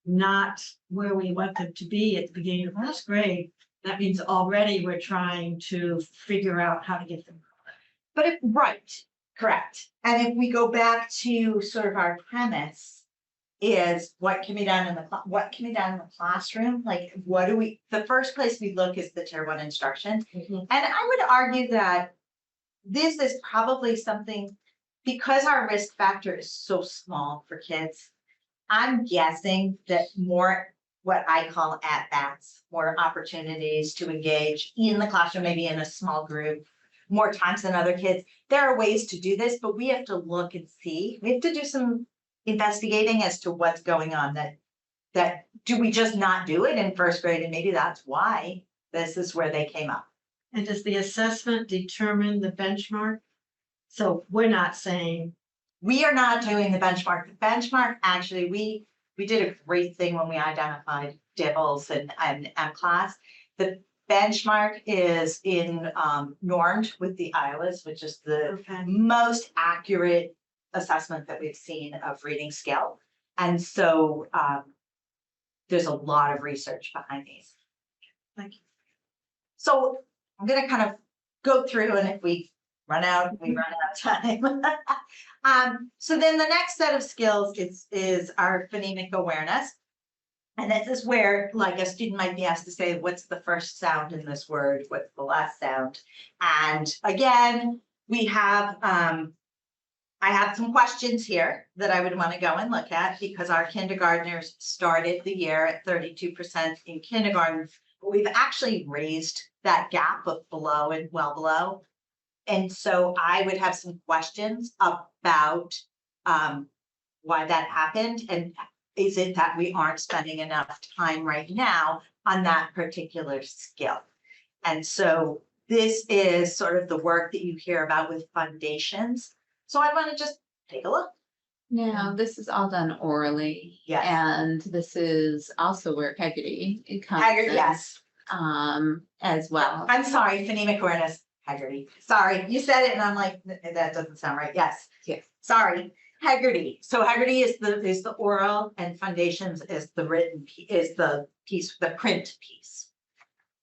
Speaker 1: not where we want them to be at the beginning of first grade, that means already we're trying to figure out how to get them.
Speaker 8: But right, correct. And if we go back to sort of our premise is what can be done in the classroom? Like, the first place we look is the tier 1 instruction. And I would argue that this is probably something, because our risk factor is so small for kids, I'm guessing that more what I call at-bats, more opportunities to engage in the classroom, maybe in a small group, more times than other kids. There are ways to do this, but we have to look and see. We have to do some investigating as to what's going on, that do we just not do it in first grade, and maybe that's why this is where they came up.
Speaker 1: And does the assessment determine the benchmark? So we're not saying.
Speaker 8: We are not doing the benchmark. The benchmark, actually, we did a great thing when we identified DIBELS and M-class. The benchmark is normed with the ILS, which is the most accurate assessment that we've seen of reading skill. And so there's a lot of research behind these.
Speaker 1: Thank you.
Speaker 8: So I'm gonna kind of go through, and if we run out, we run out of time. So then the next set of skills is our phonemic awareness. And this is where, like, a student might be asked to say, what's the first sound in this word? What's the last sound? And again, we have I have some questions here that I would want to go and look at because our kindergartners started the year at 32% in kindergarten. But we've actually raised that gap of below and well below. And so I would have some questions about why that happened. And is it that we aren't spending enough time right now on that particular skill? And so this is sort of the work that you hear about with foundations. So I want to just take a look.
Speaker 10: Now, this is all done orally.
Speaker 8: Yes.
Speaker 10: And this is also where Haggerty comes in,
Speaker 8: Yes.
Speaker 10: as well.
Speaker 8: I'm sorry, phonemic awareness, Haggerty. Sorry, you said it and I'm like, that doesn't sound right. Yes.
Speaker 10: Yes.
Speaker 8: Sorry, Haggerty. So Haggerty is the oral and foundations is the written, is the piece, the print piece.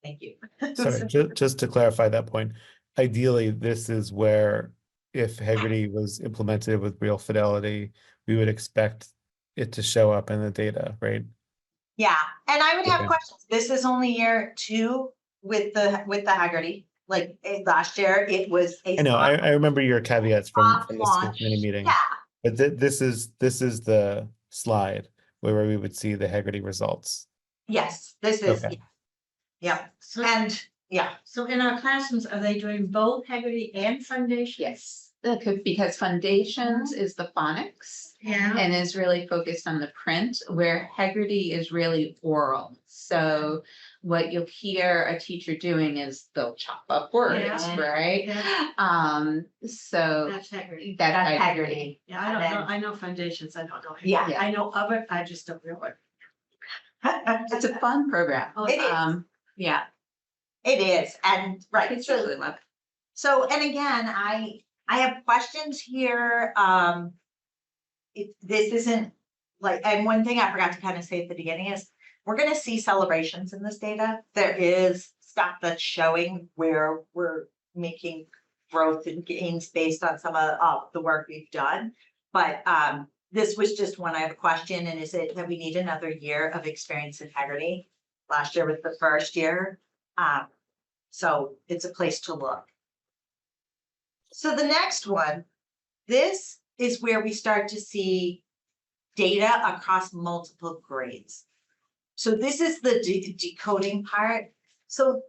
Speaker 8: Thank you.
Speaker 6: Sorry, just to clarify that point, ideally, this is where if Haggerty was implemented with real fidelity, we would expect it to show up in the data, right?
Speaker 8: Yeah, and I would have
Speaker 6: Okay.
Speaker 8: questions. This is only year 2 with the Haggerty. Like last year, it was a
Speaker 6: I know, I remember your caveats from the school
Speaker 8: launch.
Speaker 6: committee meeting,
Speaker 8: Yeah,
Speaker 6: but this is the slide where we would see the Haggerty results.
Speaker 8: yes, this is,
Speaker 6: Okay.
Speaker 8: yeah,
Speaker 1: So,
Speaker 8: and yeah,
Speaker 1: so in our classrooms, are they doing both Haggerty and foundation?
Speaker 10: Yes, that could, because foundations is the phonics
Speaker 1: Yeah.
Speaker 10: and is really focused on the print, where Haggerty is really oral. So what you'll hear a teacher doing is they'll chop up words,
Speaker 1: Yeah.
Speaker 10: right?
Speaker 1: Yeah.
Speaker 10: So
Speaker 1: That's Haggerty.
Speaker 10: that's
Speaker 8: that's
Speaker 10: Haggerty.
Speaker 8: Haggerty.
Speaker 1: Yeah, I don't
Speaker 8: And
Speaker 1: know.
Speaker 8: then-
Speaker 1: I know foundations. I don't know. Haggerty.
Speaker 8: Yeah.
Speaker 1: I know of it. I just don't know it.
Speaker 10: It's a fun program.
Speaker 1: Oh,
Speaker 8: It is.
Speaker 10: Yeah,
Speaker 8: It is, and right,
Speaker 10: kids
Speaker 8: so
Speaker 10: really love it.
Speaker 8: So, and again, I have questions here. This isn't like, and one thing I forgot to kind of say at the beginning is we're going to see celebrations in this data. There is stuff that's showing where we're making growth and gains based on some of the work we've done. But this was just one I have a question, and is it that we need another year of experience in Haggerty? Last year was the first year. So it's a place to look. So the next one, this is where we start to see data across multiple grades. So this is the decoding part. So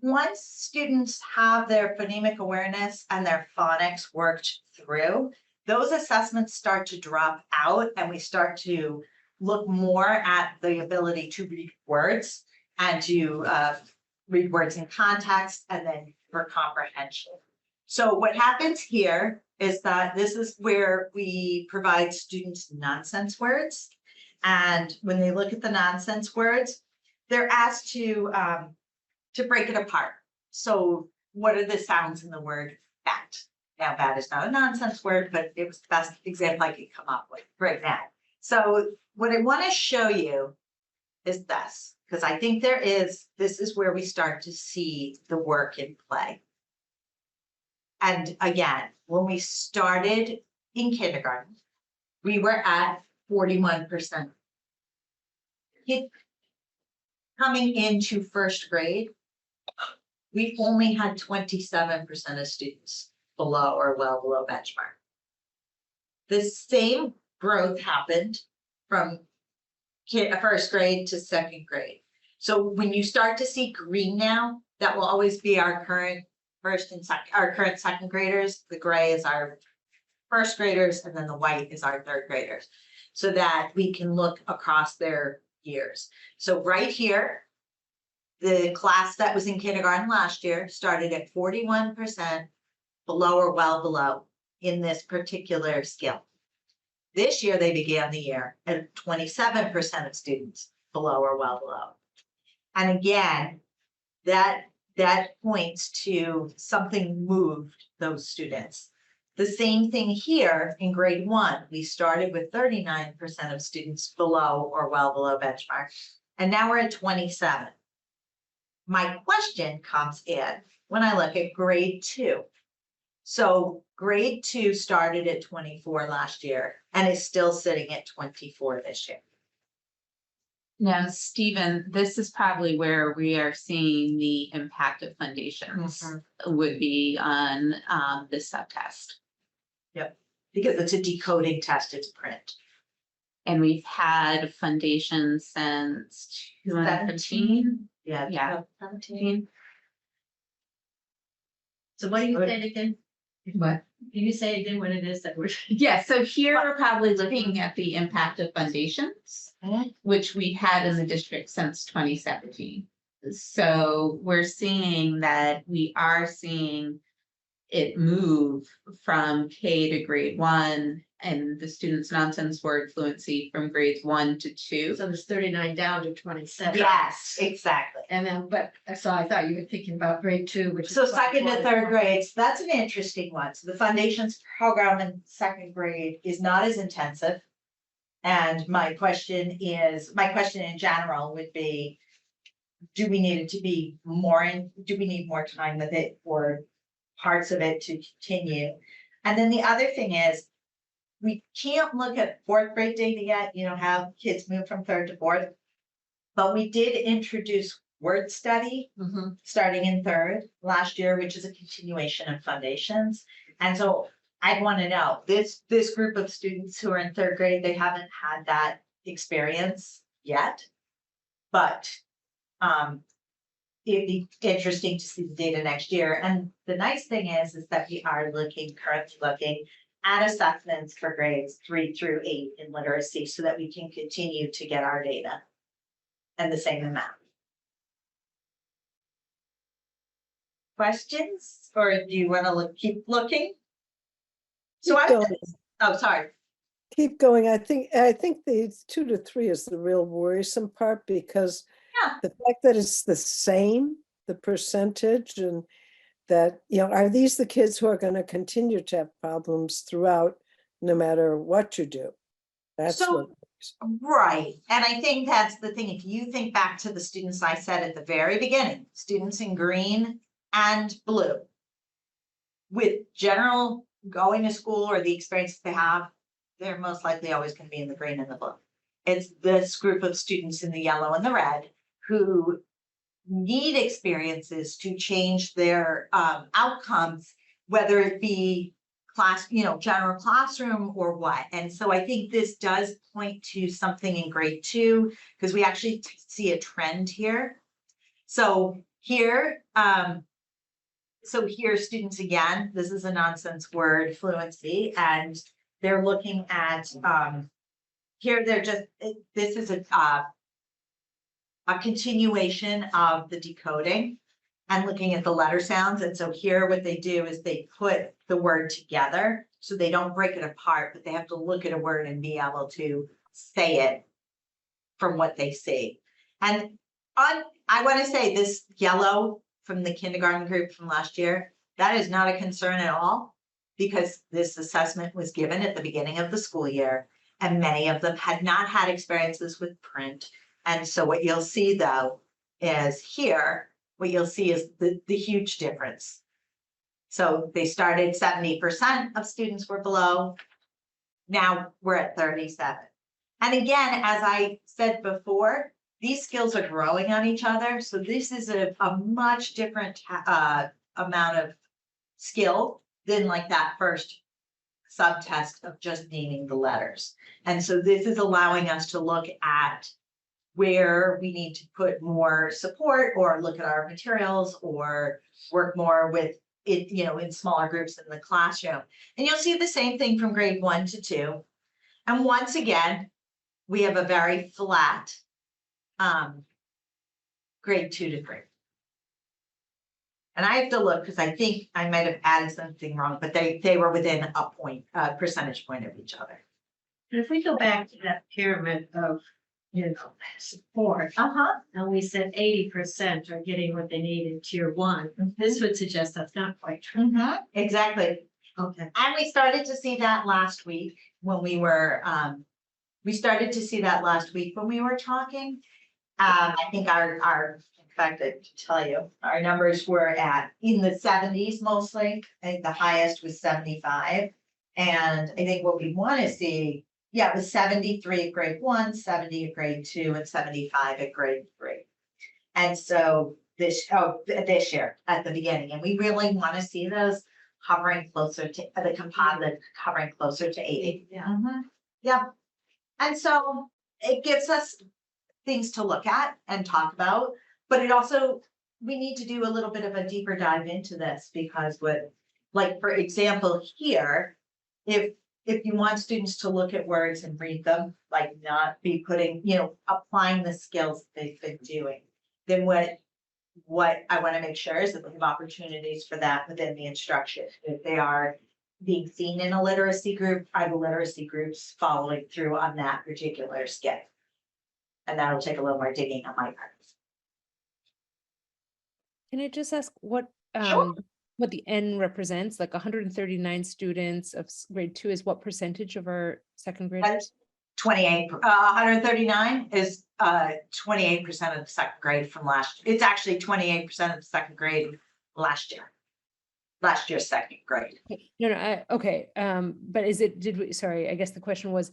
Speaker 8: once students have their phonemic awareness and their phonics worked through, those assessments start to drop out and we start to look more at the ability to read words and to read words in context and then for comprehension. So what happens here is that this is where we provide students nonsense words. And when they look at the nonsense words, they're asked to break it apart. So what are the sounds in the word bat? Now, bat is not a nonsense word, but it was the best example I could come up with right now. So what I want to show you is this, because I think this is where we start to see the work in play. And again, when we started in kindergarten, we were at 41%. Coming into first grade, we only had 27% of students below or well below benchmark. The same growth happened from first grade to second grade. So when you start to see green now, that will always be our current first and second, our current second graders. The gray is our first graders, and then the white is our third graders, so that we can look across their years. So right here, the class that was in kindergarten last year started at 41% below or well below in this particular skill. This year, they began the year at 27% of students below or well below. And again, that points to something moved those students. The same thing here in grade 1, we started with 39% of students below or well below benchmark, and now we're at 27. My question comes in when I look at grade 2. So grade 2 started at 24 last year and is still sitting at 24 this year.
Speaker 10: Now, Stephen, this is probably where we are seeing the impact of foundations would be on this subtest.
Speaker 8: Yep. because it's a decoding test, it's print.
Speaker 10: And we've had foundation since 2015.
Speaker 8: Yeah.
Speaker 10: Yeah.
Speaker 8: 17.
Speaker 1: So what do you say again?
Speaker 10: What?
Speaker 1: Can you say again what it is that we're?
Speaker 10: Yeah, so here we're probably looking at the impact of foundations, which we've had in the district since 2017. So we're seeing that we are seeing it move from K to grade 1 and the students' nonsense word fluency from grades 1 to 2.
Speaker 1: So there's 39 down to 27.
Speaker 8: Yes, exactly.
Speaker 1: And then, so I thought you were thinking about grade 2, which is.
Speaker 8: So second to third grades, that's an interesting one. So the foundations program in second grade is not as intensive. And my question in general would be, do we need it to be more do we need more time with it or parts of it to continue? And then the other thing is, we can't look at fourth grade data yet, have kids move from third to fourth. But we did introduce word study starting in third last year, which is a continuation of foundations. And so I want to know, this group of students who are in third grade, they haven't had that experience yet. But it'd be interesting to see the data next year. And the nice thing is that we are currently looking at assessments for grades 3 through 8 in literacy so that we can continue to get our data. And the same in math. Questions, or do you want to keep looking? So
Speaker 3: Keep going.
Speaker 8: sorry.
Speaker 3: Keep going. I think the 2 to 3 is the real worrisome part, because the fact that it's the same, the percentage, and that, are these the kids who are going to continue to have problems throughout, no matter what you do? That's
Speaker 8: So, right. And I think that's the thing. If you think back to the students I said at the very beginning, students in green and blue, with general going to school or the experience they have, they're most likely always going to be in the green and the blue. It's this group of students in the yellow and the red who need experiences to change their outcomes, whether it be class, general classroom or what. And so I think this does point to something in grade 2, because we actually see a trend here. So here, students again, this is a nonsense word fluency, and they're looking at here. This is a continuation of the decoding and looking at the letter sounds. And so here what they do is they put the word together, so they don't break it apart, but they have to look at a word and be able to say it from what they see. And I want to say this yellow from the kindergarten group from last year, that is not a concern at all, because this assessment was given at the beginning of the school year, and many of them had not had experiences with print. And so what you'll see though is here, what you'll see is the huge difference. So they started 70% of students were below. Now we're at 37. And again, as I said before, these skills are growing on each other. So this is a much different amount of skill than like that first subtest of just naming the letters. And so this is allowing us to look at where we need to put more support, or look at our materials, or work more with it, in smaller groups in the classroom. And you'll see the same thing from grade 1 to 2. And once again, we have a very flat grade 2 to 3. And I have to look, because I think I might have added something wrong, but they were within a percentage point of each other.
Speaker 1: And if we go back to that pyramid of, support, and we said 80% are getting what they need in tier 1, this would suggest that's not quite true.
Speaker 8: Exactly.
Speaker 1: Okay.
Speaker 8: And we started to see that last week when we were, talking. I think in fact, I can tell you, our numbers were in the 70s mostly. I think the highest was 75. And I think what we want to see, it was 73 at grade 1, 70 at grade 2, and 75 at grade 3. And so this year at the beginning, and we really want to see those hovering closer to, the composite hovering closer to 80.
Speaker 1: Yeah.
Speaker 8: Yeah. And so it gives us things to look at and talk about, but it also, we need to do a little bit of a deeper dive into this because what, like, for example, here, if you want students to look at words and read them, like not be putting, applying the skills they've been doing, then what I want to make sure is that we have opportunities for that within the instruction. If they are being seen in a literacy group, are the literacy groups following through on that particular skill? And that'll take a little more digging on my part.
Speaker 2: Can I just ask what
Speaker 8: Sure.
Speaker 2: what the N represents? Like 139 students of grade 2 is what percentage of our second graders?
Speaker 8: 28, 139 is 28% of the second grade from last. It's actually 28% of the second grade last year. Last year's second grade.
Speaker 2: No, okay. But did we, sorry, I guess the question was,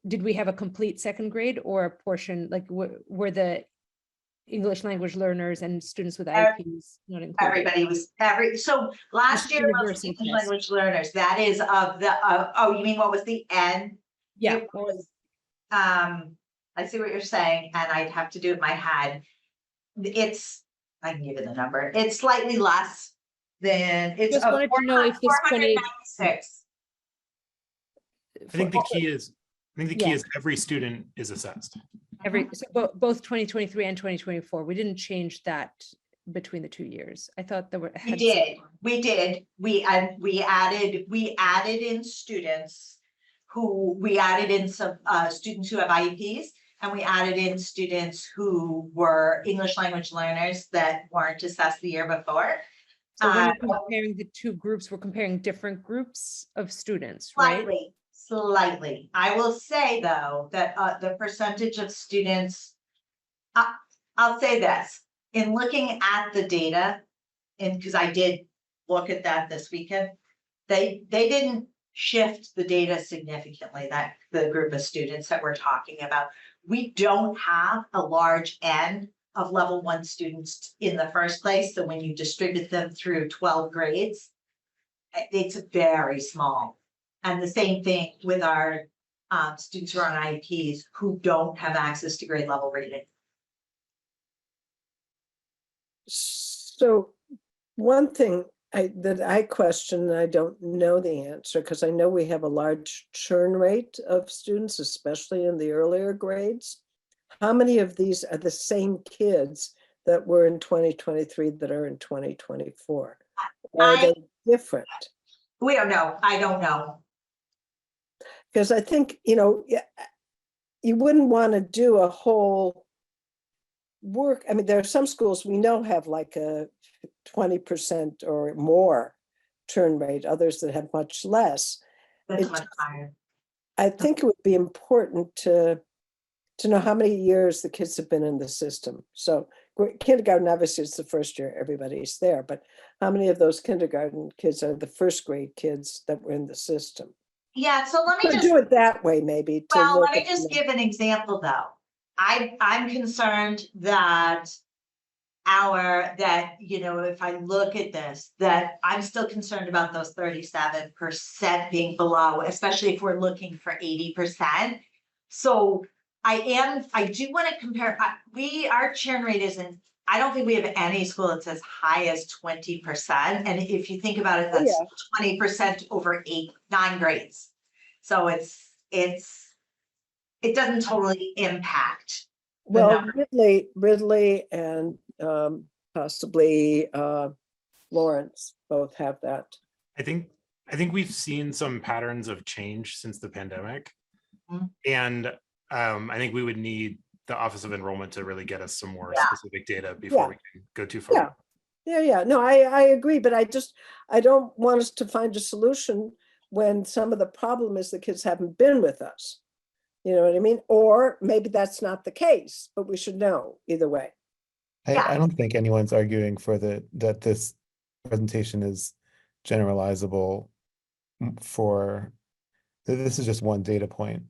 Speaker 2: did we have a complete second grade or a portion, like were the English language learners and students with IEPs not included?
Speaker 8: Everybody was so last
Speaker 2: Just
Speaker 8: year was
Speaker 2: universal
Speaker 8: English
Speaker 2: test.
Speaker 8: language learners. That is of the oh, you mean what was the N?
Speaker 2: Yeah.
Speaker 8: It was, I see what you're saying, and I'd have to do it in my head. It's, I can give you the number. It's slightly less than it's
Speaker 2: Just wanted to know if this
Speaker 8: 496.
Speaker 5: I think the key is,
Speaker 2: Yeah.
Speaker 5: every student is assessed.
Speaker 2: So both 2023 and 2024, we didn't change that between the 2 years. I thought there were.
Speaker 8: We did. We added in students we added in some students who have IEPs, and we added in students who were English language learners that weren't assessed the year before.
Speaker 2: So when we're comparing the two groups, we're comparing different groups of students, right?
Speaker 8: Slightly. I will say though, that the percentage of students, I'll say this, in looking at the data, and because I did look at that this weekend, they didn't shift the data significantly, that the group of students that we're talking about. We don't have a large N of level 1 students in the first place. So when you distribute them through 12 grades, it's very small. And the same thing with our students who are on IEPs who don't have access to grade level reading.
Speaker 3: So one thing that I question, and I don't know the answer, because I know we have a large churn rate of students, especially in the earlier grades. How many of these are the same kids that were in 2023 that are in 2024? Or are they different?
Speaker 8: We don't know. I don't know.
Speaker 3: Because I think, you wouldn't want to do a whole work. I mean, there are some schools we know have like a 20% or more churn rate, others that have much less.
Speaker 8: That's much higher.
Speaker 3: I think it would be important to know how many years the kids have been in the system. So kindergarten, obviously it's the first year everybody's there, but how many of those kindergarten kids are the first grade kids that were in the system?
Speaker 8: Yeah, so let me just
Speaker 3: do it that way, maybe.
Speaker 8: let me just give an example though. I'm concerned that if I look at this, that I'm still concerned about those 37% being below, especially if we're looking for 80%. So I do want to compare, our churn rate isn't, I don't think we have any school that's as high as 20%. And if you think about it, that's 20% over 9 grades. So it doesn't totally impact.
Speaker 3: Well, Ridley and possibly Lawrence both have that.
Speaker 5: I think we've seen some patterns of change since the pandemic. And I think we would need the Office of Enrollment to really get us some more specific data before we can go too far.
Speaker 3: Yeah. No, I agree, but I don't want us to find a solution when some of the problem is the kids haven't been with us. You know what I mean? Or maybe that's not the case, but we should know either way.
Speaker 6: I don't think anyone's arguing for that this presentation is generalizable for, this is just one data point.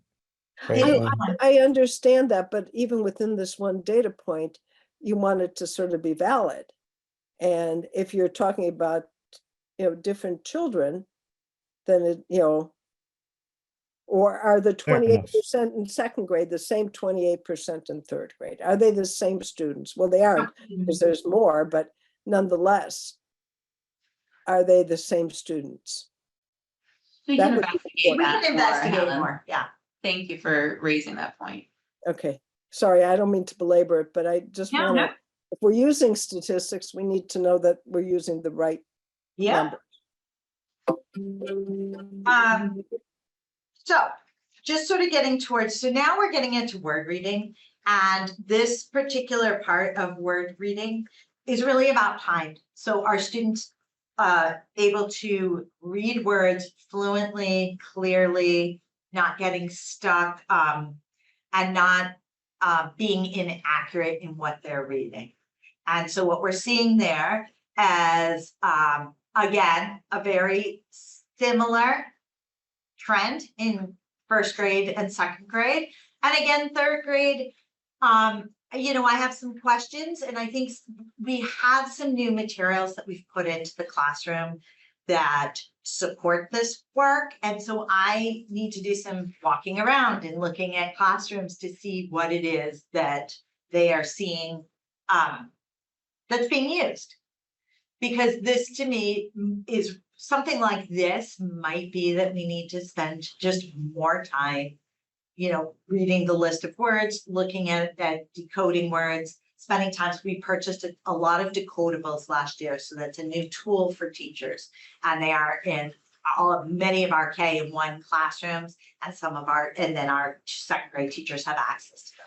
Speaker 6: Right?
Speaker 3: I understand that, but even within this one data point, you want it to sort of be valid. And if you're talking about, different children, then or are the
Speaker 6: Fair enough.
Speaker 3: 28% in second grade the same 28% in third grade? Are they the same students? Well, they aren't, because there's more, but nonetheless, are they the same students?
Speaker 10: We
Speaker 3: That
Speaker 10: can
Speaker 3: would be
Speaker 10: investigate
Speaker 8: We
Speaker 10: that
Speaker 8: can
Speaker 10: more,
Speaker 8: investigate
Speaker 10: Helen.
Speaker 8: more, yeah.
Speaker 10: Thank you for raising that point.
Speaker 3: Okay, sorry, I don't mean to belabor it, but I just
Speaker 8: No,
Speaker 3: want to,
Speaker 8: no.
Speaker 3: if we're using statistics, we need to know that we're using the right
Speaker 8: Yeah.
Speaker 3: number.
Speaker 8: So just sort of getting towards, so now we're getting into word reading, and this particular part of word reading is really about time. So our students able to read words fluently, clearly, not getting stuck, and not being inaccurate in what they're reading. And so what we're seeing there as, again, a very similar trend in first grade and second grade. And again, third grade, I have some questions, and I think we have some new materials that we've put into the classroom that support this work. And so I need to do some walking around and looking at classrooms to see what it is that they are seeing that's being used. Because this to me is something like this might be that we need to spend just more time, reading the list of words, looking at decoding words, spending time. We purchased a lot of decodables last year. So that's a new tool for teachers. And they are in many of our K-1 classrooms, and and then our second grade teachers have access to them.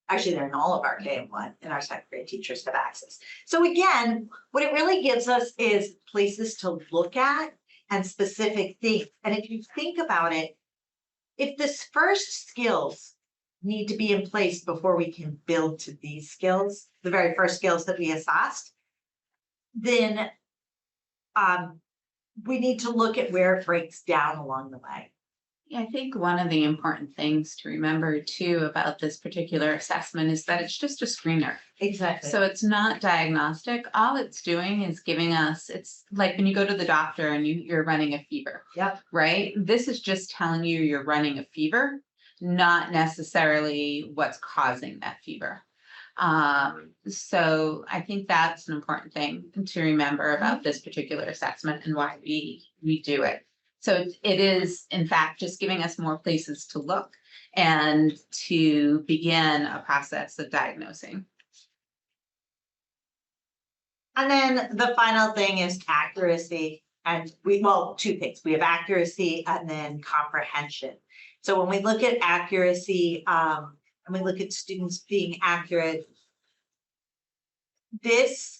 Speaker 8: Actually, they're in all of our K-1, and our second grade teachers have access. So again, what it really gives us is places to look at and specific things. And if you think about it, if this first skills need to be in place before we can build to these skills, the very first skills that we assessed, then we need to look at where it breaks down along the way.
Speaker 10: I think one of the important things to remember too about this particular assessment is that it's just a screener.
Speaker 8: Exactly.
Speaker 10: So it's not diagnostic. All it's doing is giving us, it's like when you go to the doctor and you're running a fever.
Speaker 8: Yep.
Speaker 10: Right? This is just telling you you're running a fever, not necessarily what's causing that fever. So I think that's an important thing to remember about this particular assessment and why we do it. So it is, in fact, just giving us more places to look and to begin a process of diagnosing.
Speaker 8: And then the final thing is accuracy. And two things. We have accuracy and then comprehension. So when we look at accuracy, and we look at students being accurate, this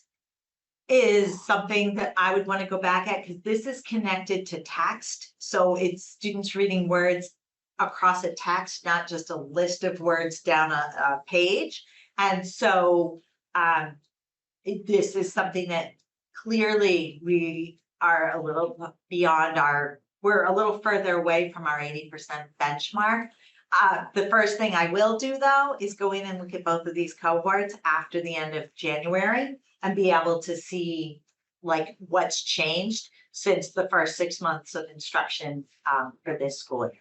Speaker 8: is something that I would want to go back at, because this is connected to text. So it's students reading words across a text, not just a list of words down a page. And so this is something that clearly we are a little beyond we're a little further away from our 80% benchmark. The first thing I will do, though, is go in and look at both of these cohorts after the end of January and be able to see what's changed since the first 6 months of instruction for this school year.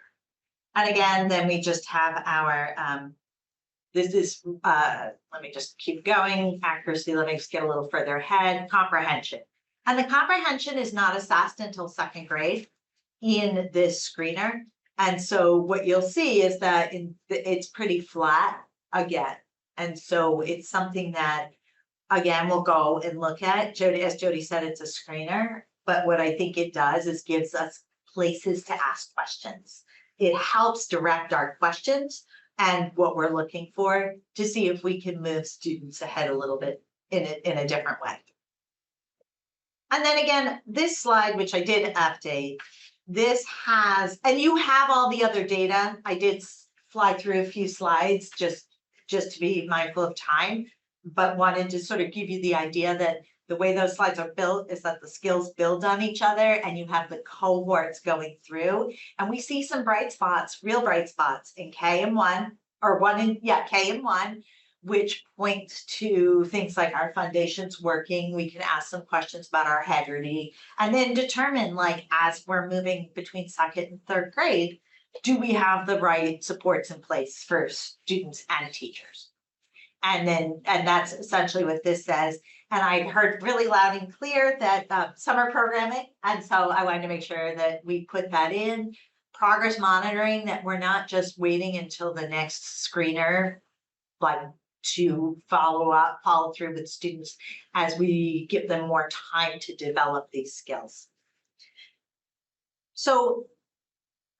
Speaker 8: And again, then we just have our, let me just keep going, accuracy, let me just get a little further ahead, comprehension. And the comprehension is not assessed until second grade in this screener. And so what you'll see is that it's pretty flat again. And so it's something that, again, we'll go and look at. As Jody said, it's a screener, but what I think it does is gives us places to ask questions. It helps direct our questions and what we're looking for to see if we can move students ahead a little bit in a different way. And then again, this slide, which I did update, this has, and you have all the other data. I did fly through a few slides just to be mindful of time, but wanted to sort of give you the idea that the way those slides are built is that the skills build on each other and you have the cohorts going through. And we see some bright spots, real bright spots in K and 1, or K and 1, which points to things like our foundation's working. We can ask some questions about our Haggerty, and then determine, like, as we're moving between second and third grade, do we have the right supports in place for students and teachers? And that's essentially what this says. And I heard really loud and clear that summer programming, and so I wanted to make sure that we put that in. Progress monitoring, that we're not just waiting until the next screener, like, to follow through with students as we give them more time to develop these skills. So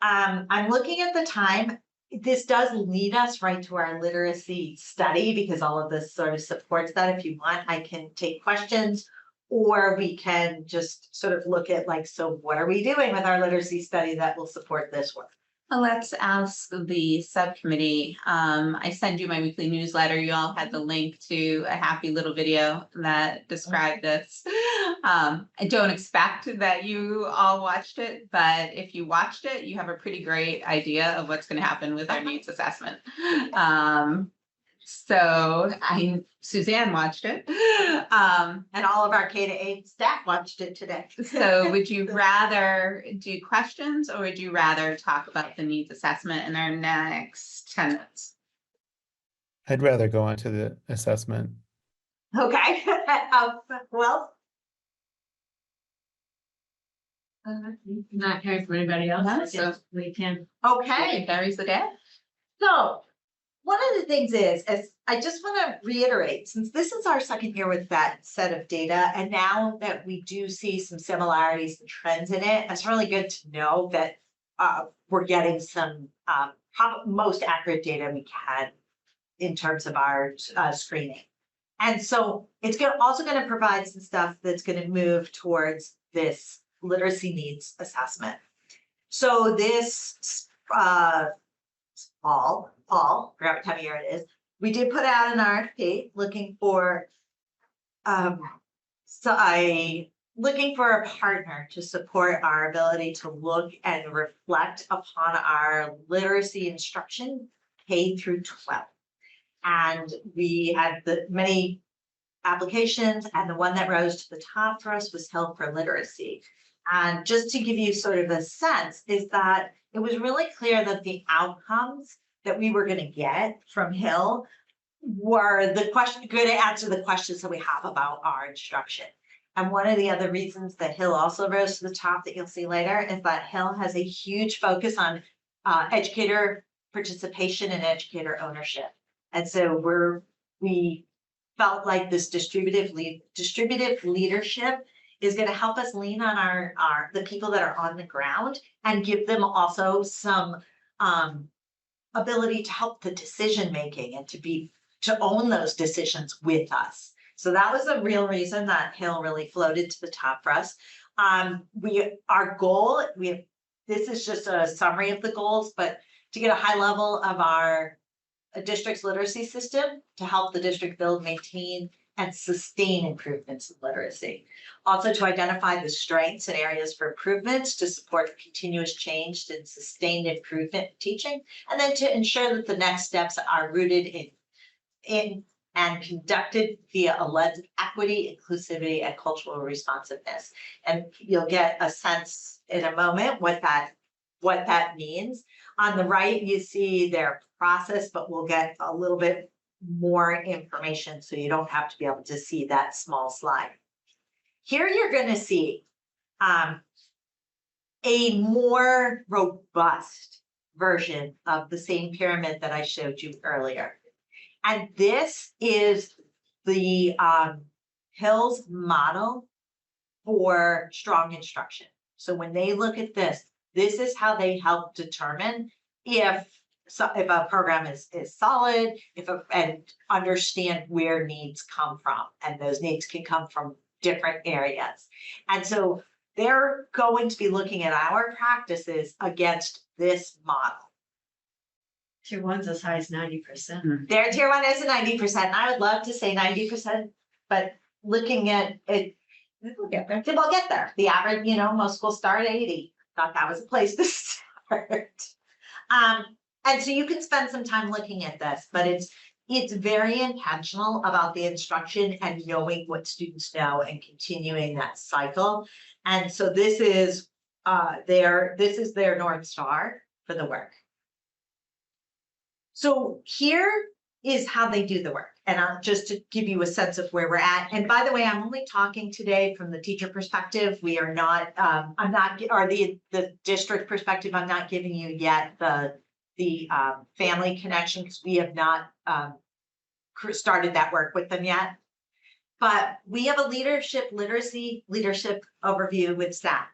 Speaker 8: I'm looking at the time. This does lead us right to our literacy study, because all of this sort of supports that. If you want, I can take questions, or we can just sort of look at, like, so what are we doing with our literacy study that will support this work?
Speaker 10: Let's ask the subcommittee. I send you my weekly newsletter. You all had the link to a happy little video that described this. I don't expect that you all watched it, but if you watched it, you have a pretty great idea of what's going to happen with our needs assessment. So Suzanne watched it.
Speaker 8: And all of our K-8 staff watched it today.
Speaker 10: So would you rather do questions, or would you rather talk about the needs assessment in our next 10 minutes?
Speaker 6: I'd rather go on to the assessment.
Speaker 8: Okay, well,
Speaker 1: Not hearing from anybody else,
Speaker 10: No,
Speaker 1: I
Speaker 10: so-
Speaker 1: guess we can.
Speaker 8: okay.
Speaker 10: Carries the day.
Speaker 8: So one of the things is I just want to reiterate, since this is our second year with that set of data, and now that we do see some similarities and trends in it, it's really good to know that we're getting some most accurate data we can in terms of our screening. And so it's also going to provide some stuff that's going to move towards this literacy needs assessment. So this fall, forgot what time of year it is, we did put out an RFP looking for looking for a partner to support our ability to look and reflect upon our literacy instruction K through 12. And we had many applications, and the one that rose to the top for us was Hill for Literacy. And just to give you sort of a sense, is that it was really clear that the outcomes that we were going to get from Hill were going to answer the questions that we have about our instruction. And one of the other reasons that Hill also rose to the top that you'll see later is that Hill has a huge focus on educator participation and educator ownership. And so we felt like this distributive leadership is going to help us lean on the people that are on the ground, and give them also some ability to help the decision making and to own those decisions with us. So that was the real reason that Hill really floated to the top for us. Our goal, this is just a summary of the goals, but to get a high level of our district's literacy system, to help the district build, maintain, and sustain improvements in literacy. Also to identify the strengths and areas for improvements to support continuous change and sustained improvement in teaching, and then to ensure that the next steps are rooted in and conducted via a lens of equity, inclusivity, and cultural responsiveness. And you'll get a sense in a moment what that means. On the right, you see their process, but we'll get a little bit more information so you don't have to be able to see that small slide. Here you're going to see a more robust version of the same pyramid that I showed you earlier. And this is the Hill's model for strong instruction. So when they look at this is how they help determine if a program is solid, and understand where needs come from. And those needs can come from different areas. And so they're going to be looking at our practices against this model.
Speaker 1: Tier 1's as high as 90%.
Speaker 8: Their tier 1 is a 90%. And I would love to say 90%, but looking at it, we'll get there. The average, most schools start at 80. Thought that was a place to start. And so you can spend some time looking at this, but it's very intentional about the instruction and knowing what students know and continuing that cycle. And so this is their North Star for the work. So here is how they do the work. And just to give you a sense of where we're at. And by the way, I'm only talking today from the teacher perspective. We are not, I'm not, or the district perspective, I'm not giving you yet the family connections. We have not started that work with them yet. But we have a leadership overview with staff.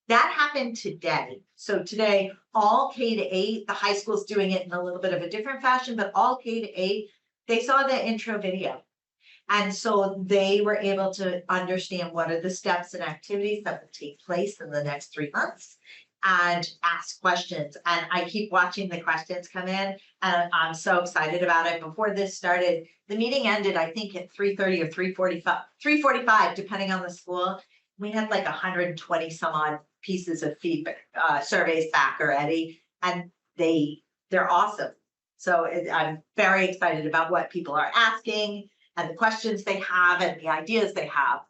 Speaker 8: That happened today. So today, all K-8, the high school's doing it in a little bit of a different fashion, but all K-8, they saw the intro video. And so they were able to understand what are the steps and activities that will take place in the next 3 months and ask questions. And I keep watching the questions come in and I'm so excited about it. Before this started, the meeting ended, I think at 3:30 or 3:45, depending on the school. We had like 120 some odd pieces of feedback, surveys back already, and they're awesome. So I'm very excited about what people are asking and the questions they have and the ideas they have.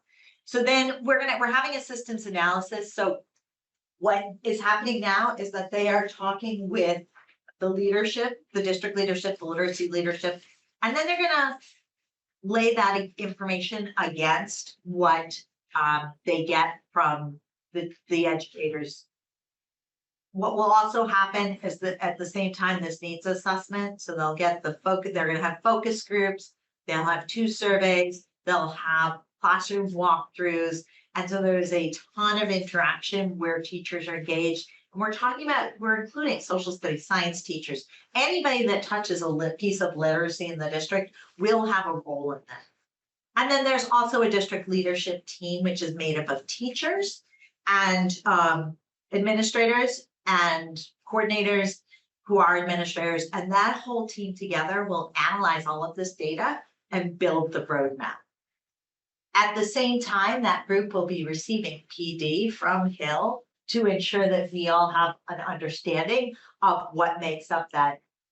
Speaker 8: So then we're having a systems analysis. So what is happening now is that they are talking with the leadership, the district leadership, the literacy leadership, and then they're gonna lay that information against what they get from the educators. What will also happen is that at the same time, this needs assessment. So they'll get the focus, they're gonna have focus groups, they'll have 2 surveys, they'll have classroom walkthroughs. And so there's a ton of interaction where teachers are engaged. And we're including social studies, science teachers, anybody that touches a piece of literacy in the district will have a role in that. And then there's also a district leadership team, which is made up of teachers and administrators and coordinators who are administrators. And that whole team together will analyze all of this data and build the roadmap. At the same time, that group will be receiving PD from Hill to ensure that we all have an understanding of what makes up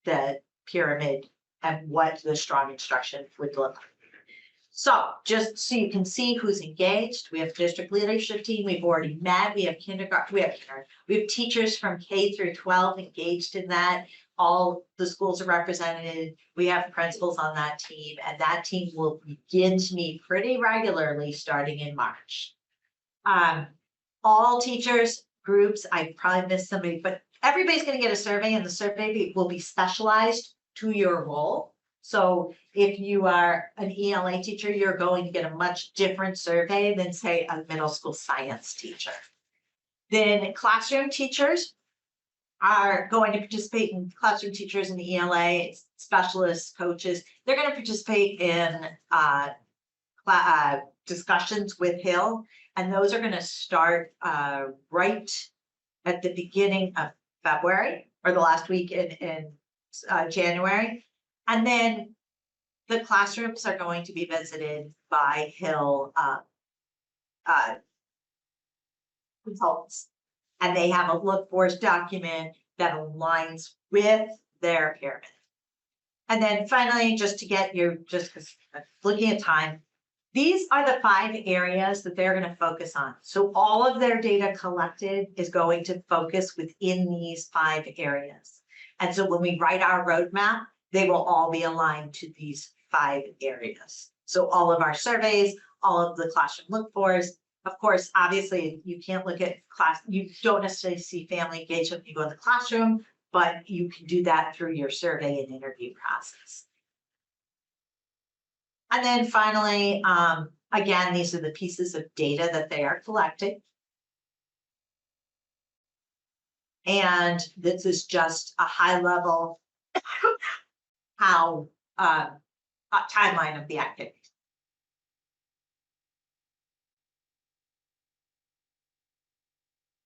Speaker 8: the pyramid and what the strong instruction would look like. So just so you can see who's engaged, we have district leadership team, we've already met, we have kindergarten, we have teachers from K through 12 engaged in that. All the schools are represented. We have principals on that team, and that team will begin to meet pretty regularly starting in March. All teachers, groups, I probably missed somebody, but everybody's going to get a survey, and the survey will be specialized to your role. So if you are an ELA teacher, you're going to get a much different survey than, say, a middle school science teacher. Then classroom teachers are going to participate in classroom teachers in the ELA, specialists, coaches. They're going to participate in discussions with Hill, and those are going to start right at the beginning of February or the last week in January. And then the classrooms are going to be visited by Hill consultants. And they have a look for document that aligns with their pyramid. And then finally, just to get you, just because looking at time, these are the 5 areas that they're going to focus on. So all of their data collected is going to focus within these 5 areas. And so when we write our roadmap, they will all be aligned to these 5 areas. So all of our surveys, all of the classroom look fors. Of course, obviously, you can't look at class, you don't necessarily see family engagement when you go in the classroom, but you can do that through your survey and interview process. And then finally, again, these are the pieces of data that they are collecting. And this is just a high level how timeline of the activity.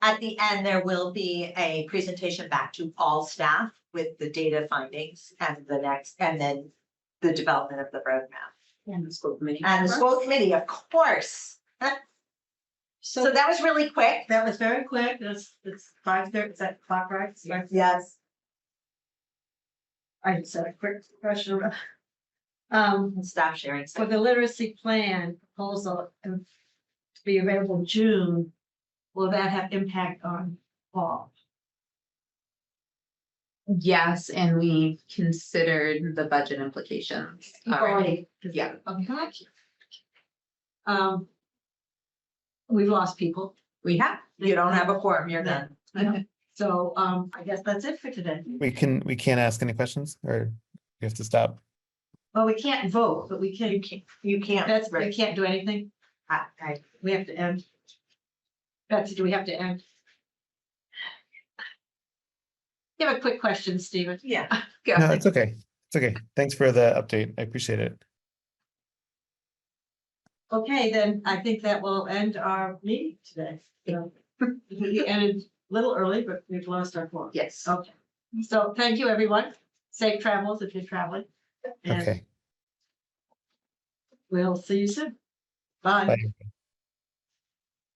Speaker 8: At the end, there will be a presentation back to all staff with the data findings and then the development of the roadmap.
Speaker 9: And the school committee.
Speaker 8: And the school committee, of course. So that was really quick.
Speaker 1: That was very quick. It's 5:30. Is that clock right?
Speaker 8: Yes.
Speaker 1: I just had a quick question.
Speaker 8: And staff sharing.
Speaker 1: For the literacy plan proposal to be available in June, will that have impact on fall?
Speaker 10: Yes, and we considered the budget implications already. Yeah.
Speaker 1: Okay, gotcha. We've lost people,
Speaker 8: We have, you don't have a quorum, you're done.
Speaker 1: so, I guess that's it for today.
Speaker 6: We can't ask any questions or we have to stop.
Speaker 1: Well, we can't vote, but we can,
Speaker 8: You can't.
Speaker 1: we
Speaker 8: Right.
Speaker 1: can't do anything. We have to end. Betsy, do we have to end? You have a quick question, Stephen.
Speaker 8: Yeah.
Speaker 10: Go
Speaker 6: No,
Speaker 10: ahead.
Speaker 6: it's okay. It's okay. Thanks for the update. I appreciate it.
Speaker 1: Okay, then I think that will end our meeting today. So, we ended a little early, but we've lost our quorum.
Speaker 10: Yes.
Speaker 1: Okay, so thank you, everyone. Safe travels if you're traveling. And
Speaker 6: Okay.
Speaker 1: we'll see you soon. Bye.
Speaker 6: Bye.